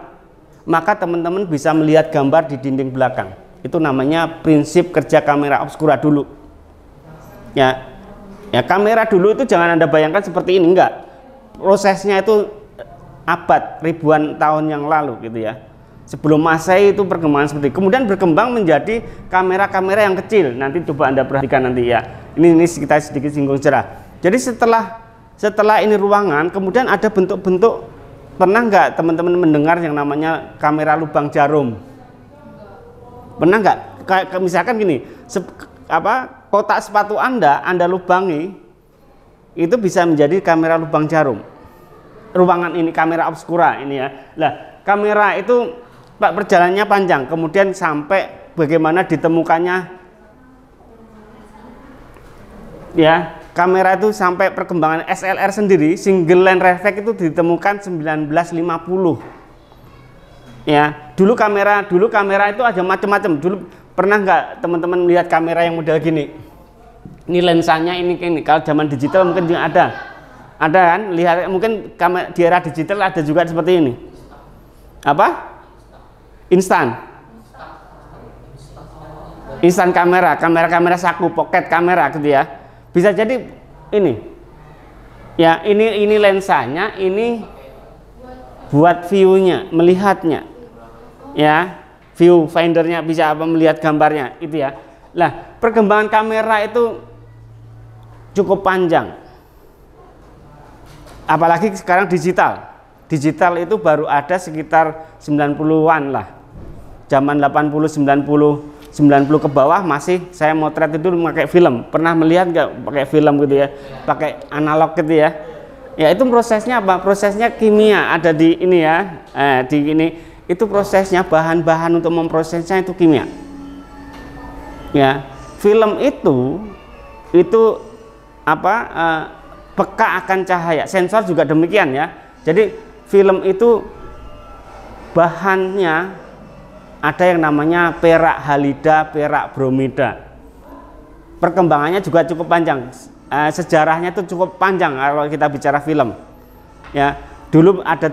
maka teman-teman bisa melihat gambar di dinding belakang. Itu namanya prinsip kerja kamera obscura dulu. Ya, kamera dulu itu jangan Anda bayangkan seperti ini, enggak. Prosesnya itu abad ribuan tahun yang lalu gitu ya. Sebelum Masehi itu perkembangan seperti itu. Kemudian berkembang menjadi kamera-kamera yang kecil. Nanti coba Anda perhatikan nanti ya. Ini kita sedikit singgung cerah. Jadi setelah ini ruangan, kemudian ada bentuk-bentuk. Pernah nggak teman-teman mendengar yang namanya kamera lubang jarum? Pernah nggak? Misalkan gini, kotak sepatu Anda lubangi, itu bisa menjadi kamera lubang jarum. Ruangan ini kamera obscura ini ya. Nah, kamera itu Pak perjalanannya panjang, kemudian sampai bagaimana ditemukannya ya, kamera itu sampai perkembangan SLR sendiri, single lens reflex itu ditemukan 1950 ya. Dulu kamera itu ada macam-macam. Dulu pernah nggak teman-teman lihat kamera yang model gini? Ini lensanya ini. Kalau zaman digital mungkin juga ada kan, lihat mungkin kamera di era digital ada juga seperti ini. Apa? Instan kamera saku, pocket kamera gitu ya. Bisa jadi ini ya, ini lensanya, ini buat view-nya, melihatnya ya, view findernya bisa apa, melihat gambarnya itu ya. Lah perkembangan kamera itu cukup panjang, apalagi sekarang digital itu baru ada sekitar 90-an lah. Zaman 80, 90 ke bawah masih saya motret itu pakai film. Pernah melihat nggak pakai film gitu ya, pakai analog gitu ya. Ya itu prosesnya apa? Prosesnya kimia ada di ini ya. Di ini itu prosesnya, bahan-bahan untuk memprosesnya itu kimia. Ya, film itu apa? Peka akan cahaya. Sensor juga demikian ya. Jadi film itu bahannya ada yang namanya perak halida, perak bromida. Perkembangannya juga cukup panjang. Sejarahnya itu cukup panjang kalau kita bicara film. Ya, dulu ada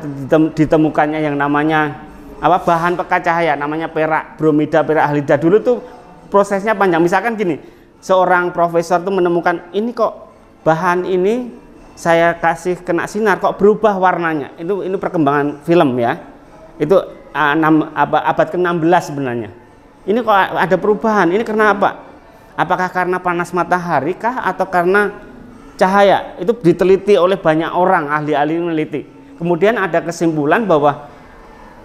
ditemukannya yang namanya apa, bahan peka cahaya namanya perak bromida, perak halida. Dulu tuh prosesnya panjang. Misalkan gini, seorang profesor tuh menemukan ini kok bahan ini saya kasih kena sinar kok berubah warnanya. Ini perkembangan film ya. Itu abad ke-16 sebenarnya. Ini kok ada perubahan, ini karena apa? Apakah karena panas matahari kah atau karena cahaya? Itu diteliti oleh banyak orang, ahli-ahli meneliti. Kemudian ada kesimpulan bahwa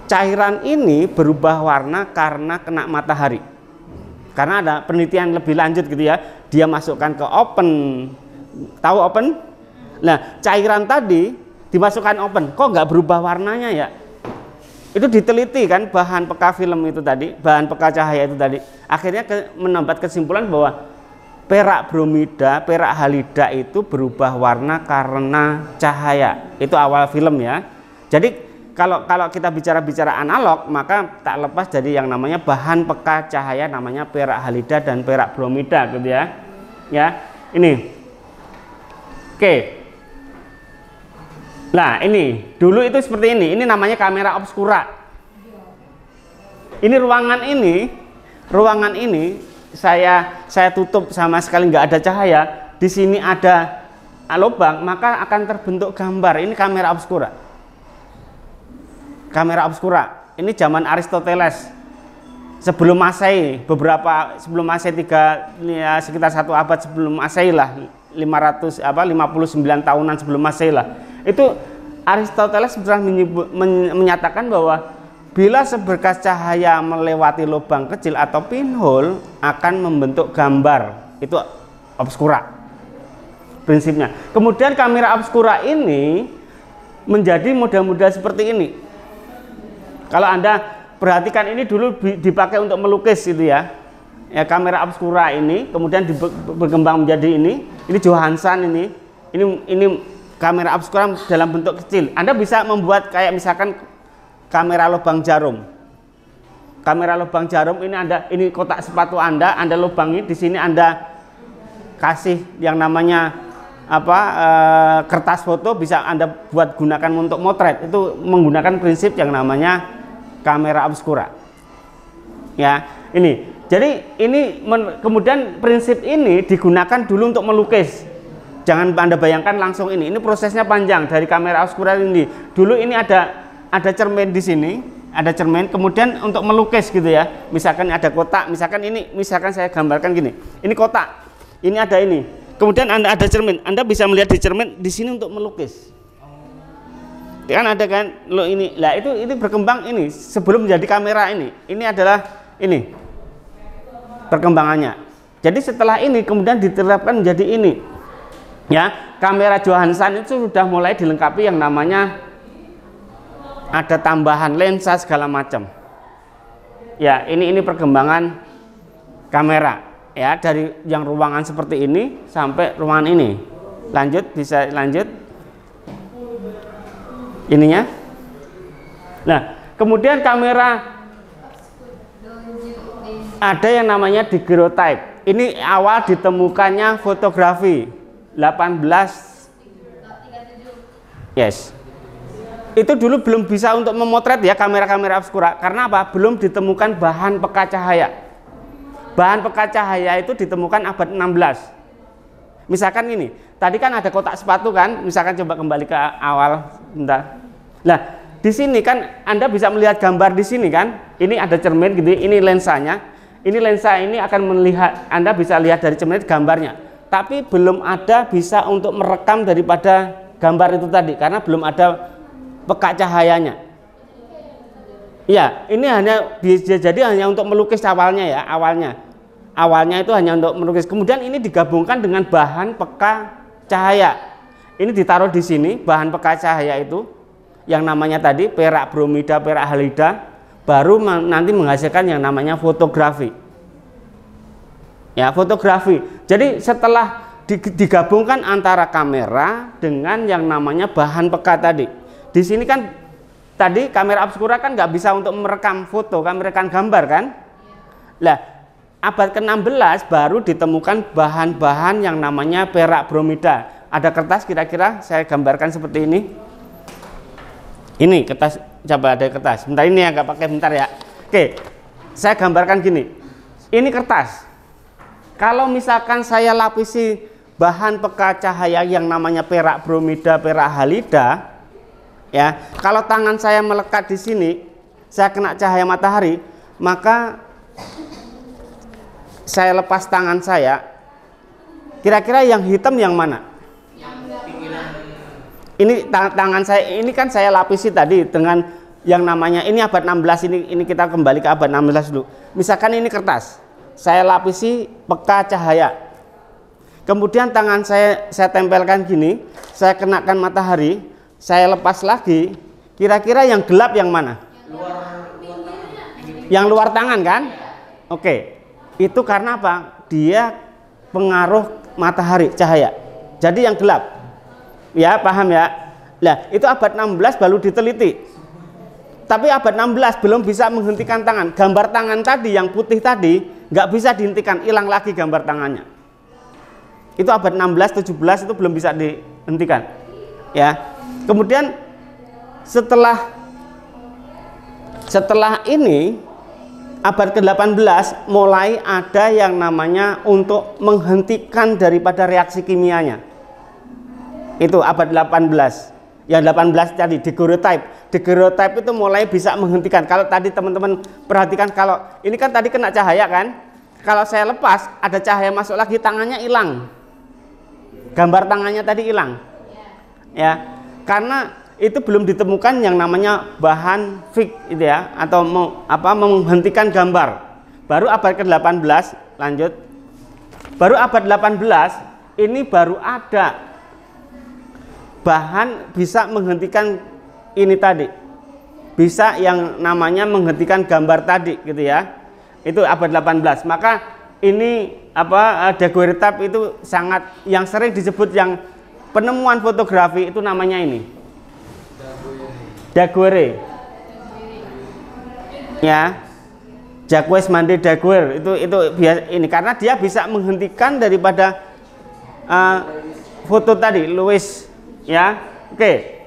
cairan ini berubah warna karena kena matahari. Karena ada penelitian lebih lanjut gitu ya. Dia masukkan ke oven. Tahu oven? Nah, cairan tadi dimasukkan oven, kok nggak berubah warnanya ya? Itu diteliti kan, bahan peka film itu tadi, bahan peka cahaya itu tadi. Akhirnya mendapat kesimpulan bahwa perak bromida, perak halida itu berubah warna karena cahaya. Itu awal film ya. Jadi kalau kita bicara analog, maka tak lepas dari yang namanya bahan peka cahaya namanya perak halida dan perak bromida gitu ya. Ya, ini. Oke. Nah ini dulu itu seperti ini namanya kamera obscura. Ini ruangan ini saya tutup sama sekali nggak ada cahaya. Di sini ada lubang, maka akan terbentuk gambar. Ini kamera obscura. Kamera obscura ini zaman Aristoteles sebelum Masehi, sebelum Masehi sekitar 1 abad sebelum Masehi lah, 59 tahunan sebelum Masehi lah. Itu Aristoteles sudah menyatakan bahwa bila seberkas cahaya melewati lubang kecil atau pinhole akan membentuk gambar. Itu obscura prinsipnya. Kemudian kamera obscura ini menjadi model-model seperti ini. Kalau Anda perhatikan, ini dulu dipakai untuk melukis gitu ya. Ya, kamera obscura ini kemudian berkembang menjadi ini Johansson ini kamera obscura dalam bentuk kecil. Anda bisa membuat kayak misalkan kamera lubang jarum. Kamera lubang jarum ini kotak sepatu Anda lubangi, di sini Anda kasih yang namanya kertas foto, bisa Anda buat gunakan untuk motret. Itu menggunakan prinsip yang namanya kamera obscura. Ya, ini. Jadi kemudian prinsip ini digunakan dulu untuk melukis. Jangan Anda bayangkan langsung ini prosesnya panjang dari kamera obscura ini. Dulu ini ada cermin di sini, ada cermin, kemudian untuk melukis gitu ya. Misalkan ada kotak, misalkan saya gambarkan gini. Ini kotak, ini ada ini. Kemudian Anda ada cermin, Anda bisa melihat di cermin di sini untuk melukis. Kan ada kan, lo ini. Lah itu berkembang ini sebelum menjadi kamera ini. Ini adalah ini perkembangannya. Jadi setelah ini kemudian diterapkan menjadi ini. Ya, kamera Johansson itu sudah mulai dilengkapi yang namanya ada tambahan lensa segala macam. Ya, ini perkembangan kamera ya, dari yang ruangan seperti ini sampai ruangan ini. Lanjut, bisa lanjut ininya. Nah, kemudian kamera ada yang namanya daguerreotype. Ini awal ditemukannya fotografi 18. Yes. Itu dulu belum bisa untuk memotret ya, kamera-kamera obskura. Karena apa? Belum ditemukan bahan peka cahaya. Bahan peka cahaya itu ditemukan abad 16. Misalkan ini, tadi kan ada kotak sepatu kan, misalkan coba kembali ke awal bentar. Nah, di sini kan Anda bisa melihat gambar di sini kan. Ini ada cermin gitu, ini lensanya. Ini lensa ini akan melihat, Anda bisa lihat dari cermin gambarnya. Tapi belum ada bisa untuk merekam daripada gambar itu tadi karena belum ada peka cahayanya. Ya, ini hanya bisa jadi hanya untuk melukis awalnya ya, awalnya itu hanya untuk melukis. Kemudian ini digabungkan dengan bahan peka cahaya. Ini ditaruh di sini bahan peka cahaya itu yang namanya tadi perak bromida, perak halida, baru nanti menghasilkan yang namanya fotografi. Ya, fotografi. Jadi setelah digabungkan antara kamera dengan yang namanya bahan peka tadi. Di sini kan tadi kamera obskura kan nggak bisa untuk merekam foto, kan merekam gambar kan. Lah, abad ke-16 baru ditemukan bahan-bahan yang namanya perak bromida. Ada kertas kira-kira saya gambarkan seperti ini. Ini kertas, coba ada kertas. Bentar ini ya, nggak pakai bentar ya. Oke, saya gambarkan gini. Ini kertas. Kalau misalkan saya lapisi bahan peka cahaya yang namanya perak bromida, perak halida, ya, kalau tangan saya melekat di sini, saya kena cahaya matahari, maka saya lepas tangan saya, kira-kira yang hitam yang mana? Ini tangan saya, ini kan saya lapisi tadi dengan yang namanya, ini abad 16, ini kita kembali ke abad 16 dulu. Misalkan ini kertas, saya lapisi peka cahaya. Kemudian tangan saya tempelkan gini, saya kenakan matahari, saya lepas lagi, kira-kira yang gelap yang mana? Yang luar tangan kan? Oke, itu karena apa? Dia pengaruh matahari, cahaya. Jadi yang gelap. Ya, paham ya? Nah, itu abad 16 baru diteliti. Tapi abad 16 belum bisa menghentikan tangan. Gambar tangan tadi yang putih tadi nggak bisa dihentikan, hilang lagi gambar tangannya. Itu abad 16, 17 itu belum bisa dihentikan. Ya. Kemudian setelah ini abad ke-18 mulai ada yang namanya untuk menghentikan daripada reaksi kimianya. Itu abad 18. Yang 18 tadi daguerreotype. Daguerreotype itu mulai bisa menghentikan. Kalau tadi teman-teman perhatikan, kalau ini kan tadi kena cahaya kan? Kalau saya lepas ada cahaya masuk lagi, tangannya hilang. Gambar tangannya tadi hilang. Ya. Karena itu belum ditemukan yang namanya bahan fix itu ya, atau menghentikan gambar. Baru abad ke-18, lanjut. Baru abad 18 ini baru ada bahan bisa menghentikan ini tadi. Bisa yang namanya menghentikan gambar tadi gitu ya. Itu abad 18. Maka ini daguerreotype itu sangat yang sering disebut yang penemuan fotografi itu namanya ini. Daguerre. Ya. Jacques Mande Daguerre itu biasa ini karena dia bisa menghentikan daripada foto tadi, Louis ya. Oke.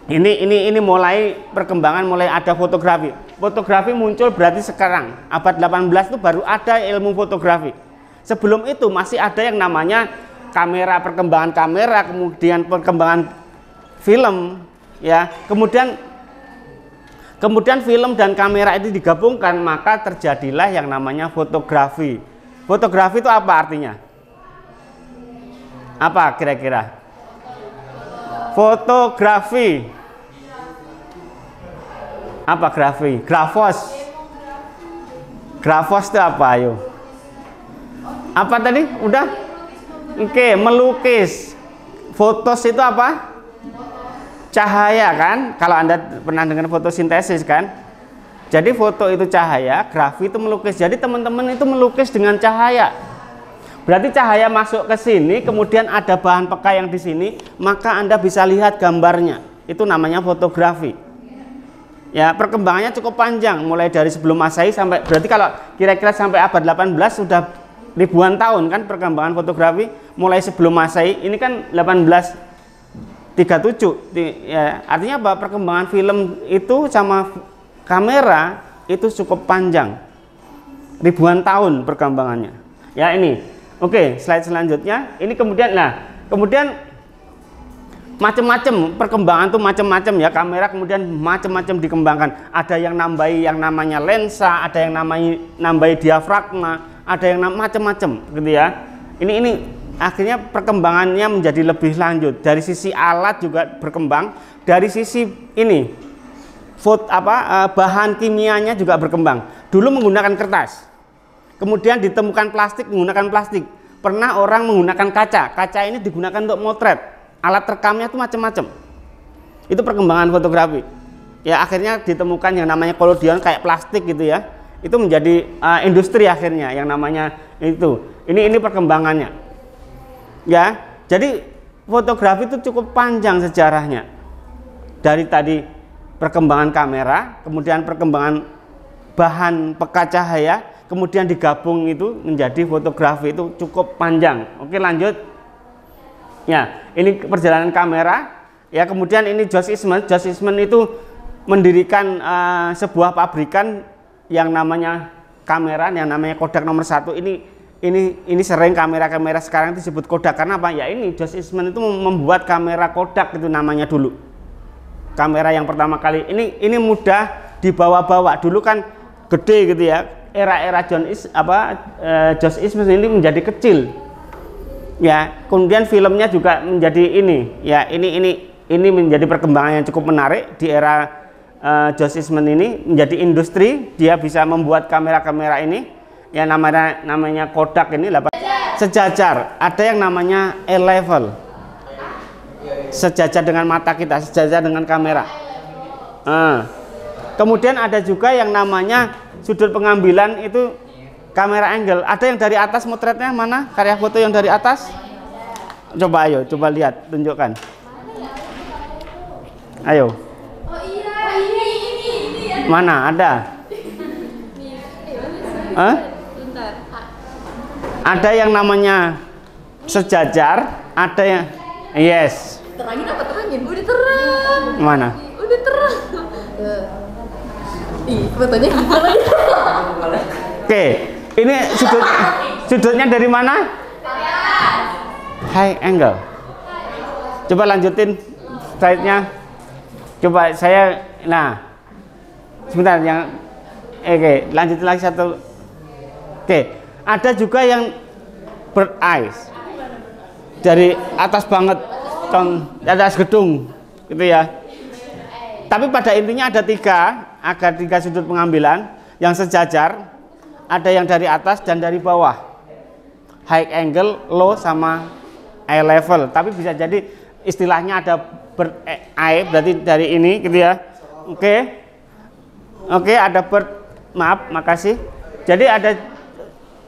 Ini mulai perkembangan, mulai ada fotografi. Fotografi muncul berarti sekarang abad 18 itu baru ada ilmu fotografi. Sebelum itu masih ada yang namanya kamera, perkembangan kamera, kemudian perkembangan film ya. Kemudian film dan kamera itu digabungkan, maka terjadilah yang namanya fotografi. Fotografi itu apa artinya? Apa kira-kira? Fotografi. Apa grafi? Grafos. Grafos itu apa ayo? Apa tadi? Udah? Oke, melukis. Fotos itu apa? cahaya kan, kalau Anda pernah dengar fotosintesis kan, jadi foto itu cahaya, grafi itu melukis. Jadi teman-teman itu melukis dengan cahaya. Berarti cahaya masuk ke sini, kemudian ada bahan peka yang di sini, maka Anda bisa lihat gambarnya. Itu namanya fotografi. Ya, perkembangannya cukup panjang, mulai dari sebelum Masehi sampai, berarti kalau kira-kira sampai abad 18 sudah ribuan tahun kan perkembangan fotografi. Mulai sebelum Masehi, ini kan 1837. Ya, artinya bahwa perkembangan film itu sama kamera itu cukup panjang, ribuan tahun perkembangannya. Ya ini, oke, slide selanjutnya. Ini kemudian, kemudian macam-macam perkembangan tuh macam-macam ya, kamera kemudian macam-macam dikembangkan. Ada yang nambahi yang namanya lensa, ada yang nambahi diafragma, ada yang macam-macam gitu ya. Ini akhirnya perkembangannya menjadi lebih lanjut. Dari sisi alat juga berkembang, dari sisi ini bahan kimianya juga berkembang. Dulu menggunakan kertas, kemudian ditemukan plastik, menggunakan plastik. Pernah orang menggunakan kaca. Kaca ini digunakan untuk motret. Alat rekamnya itu macam-macam. Itu perkembangan fotografi. Ya akhirnya ditemukan yang namanya kolodion kayak plastik gitu ya. Itu menjadi industri akhirnya yang namanya itu. Ini perkembangannya. Ya, jadi fotografi itu cukup panjang sejarahnya. Dari tadi perkembangan kamera, kemudian perkembangan bahan peka cahaya, kemudian digabung itu menjadi fotografi, itu cukup panjang. Oke, lanjut. Ya, ini perjalanan kamera. Ya, kemudian ini George Eastman. George Eastman itu mendirikan sebuah pabrikan yang namanya kamera, yang namanya Kodak nomor 1. Ini sering kamera-kamera sekarang itu disebut Kodak karena apa? Ya ini George Eastman itu membuat kamera Kodak itu namanya dulu. Kamera yang pertama kali. Ini mudah dibawa-bawa. Dulu kan gede gitu ya. Era-era George Eastman ini menjadi kecil. Ya, kemudian filmnya juga menjadi ini. Ya, ini menjadi perkembangan yang cukup menarik di era George Eastman ini, menjadi industri. Dia bisa membuat kamera-kamera ini. Ya namanya Kodak ini sejajar. Ada yang namanya A-level. Sejajar dengan mata kita, sejajar dengan kamera. Kemudian ada juga yang namanya sudut pengambilan itu kamera angle. Ada yang dari atas motretnya, mana karya foto yang dari atas? Coba ayo, coba lihat, tunjukkan. Ayo. Mana ada? Ada yang namanya sejajar, ada yang yes. Terangin apa terangin? Udah terang. Mana? Udah terang. Ih, fotonya gimana? Oke, ini sudutnya dari mana? High angle. Coba lanjutin slide-nya. Coba saya, sebentar yang, oke, lanjutin lagi satu. Oke, ada juga yang bird eyes dari atas banget, atas gedung, gitu ya. Tapi pada intinya ada tiga sudut pengambilan yang sejajar. Ada yang dari atas dan dari bawah, high angle, low, sama eye level. Tapi bisa jadi istilahnya ada bird eye, berarti dari ini gitu ya. Oke, ada bird, maaf, makasih. Jadi ada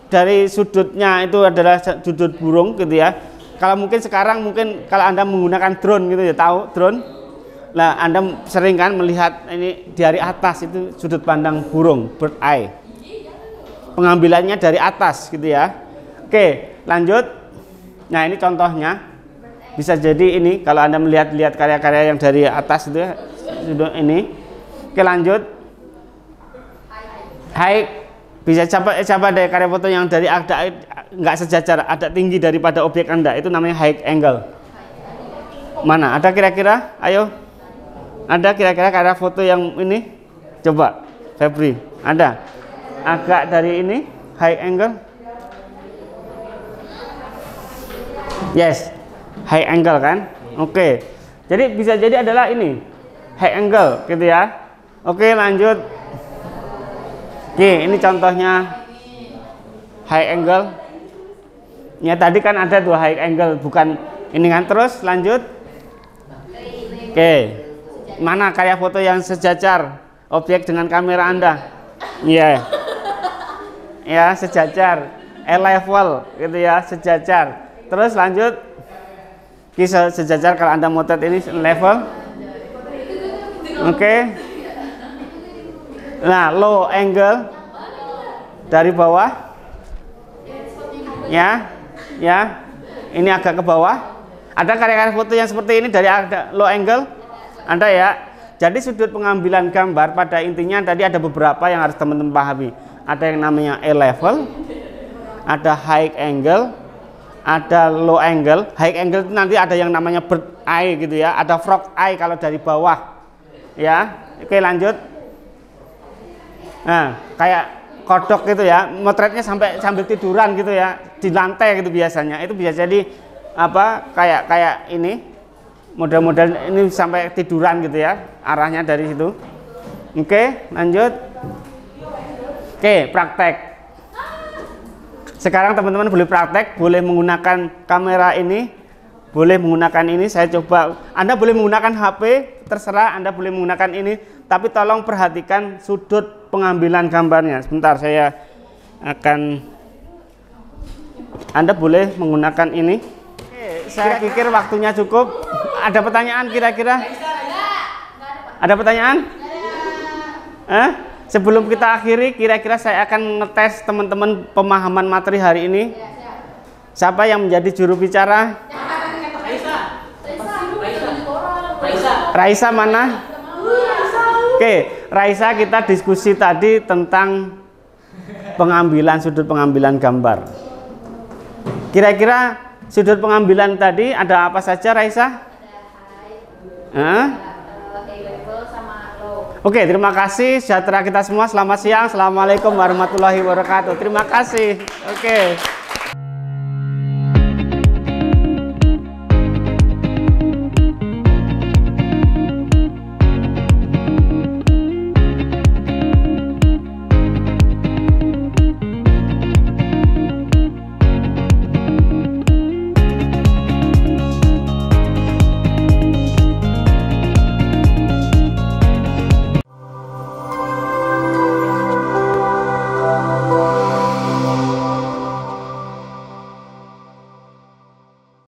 dari sudutnya itu adalah sudut burung gitu ya. Kalau mungkin sekarang kalau Anda menggunakan drone gitu ya, tahu drone? Nah, Anda sering kan melihat ini dari atas, itu sudut pandang burung, bird eye. Pengambilannya dari atas gitu ya. Oke, lanjut. Nah, ini contohnya. Bisa jadi ini kalau Anda melihat karya-karya yang dari atas itu ya, ini. Oke, lanjut. Hai, bisa coba deh karya foto yang dari nggak sejajar, ada tinggi daripada objek Anda, itu namanya high angle. Mana? Ada kira-kira? Ayo. Ada kira-kira karya foto yang ini? Coba, Febri. Ada? Agak dari ini, high angle. Yes, high angle kan? Oke. Jadi bisa jadi adalah ini, high angle gitu ya. Oke, lanjut. Oke, ini contohnya high angle. Ya tadi kan ada tuh high angle, bukan ini kan. Terus lanjut. Oke. Mana karya foto yang sejajar objek dengan kamera Anda? Iya. Ya, sejajar. Level gitu ya, sejajar. Terus lanjut. Kisah sejajar kalau Anda motret ini level. Oke. Nah, low angle dari bawah. Ya. Ya. Ini agak ke bawah. Ada karya-karya foto yang seperti ini dari low angle? Ada ya. Jadi sudut pengambilan gambar pada intinya tadi ada beberapa yang harus teman-teman pahami. Ada yang namanya level, ada high angle, ada low angle. High angle itu nanti ada yang namanya bird eye gitu ya. Ada frog eye kalau dari bawah. Ya. Oke, lanjut. Nah, kayak kodok gitu ya. Motretnya sambil tiduran gitu ya. Di lantai gitu biasanya. Itu bisa jadi apa kayak ini model-model ini sampai tiduran gitu ya arahnya dari situ. Oke, lanjut. Oke, praktek. Sekarang teman-teman boleh praktek, boleh menggunakan kamera ini, boleh menggunakan ini. Saya coba. Anda boleh menggunakan HP, terserah. Anda boleh menggunakan ini, tapi tolong perhatikan sudut pengambilan gambarnya. Sebentar, saya akan. Anda boleh menggunakan ini. Saya pikir waktunya cukup. Ada pertanyaan kira-kira? Ada pertanyaan? Sebelum kita akhiri, kira-kira saya akan ngetes teman-teman pemahaman materi hari ini. Siapa yang menjadi juru bicara? Raisa mana? Oke, Raisa, kita diskusi tadi tentang pengambilan sudut pengambilan gambar. Kira-kira sudut pengambilan tadi ada apa saja, Raisa? Oke, terima kasih. Sejahtera kita semua. Selamat siang. Assalamualaikum warahmatullahi wabarakatuh. Terima kasih. Oke.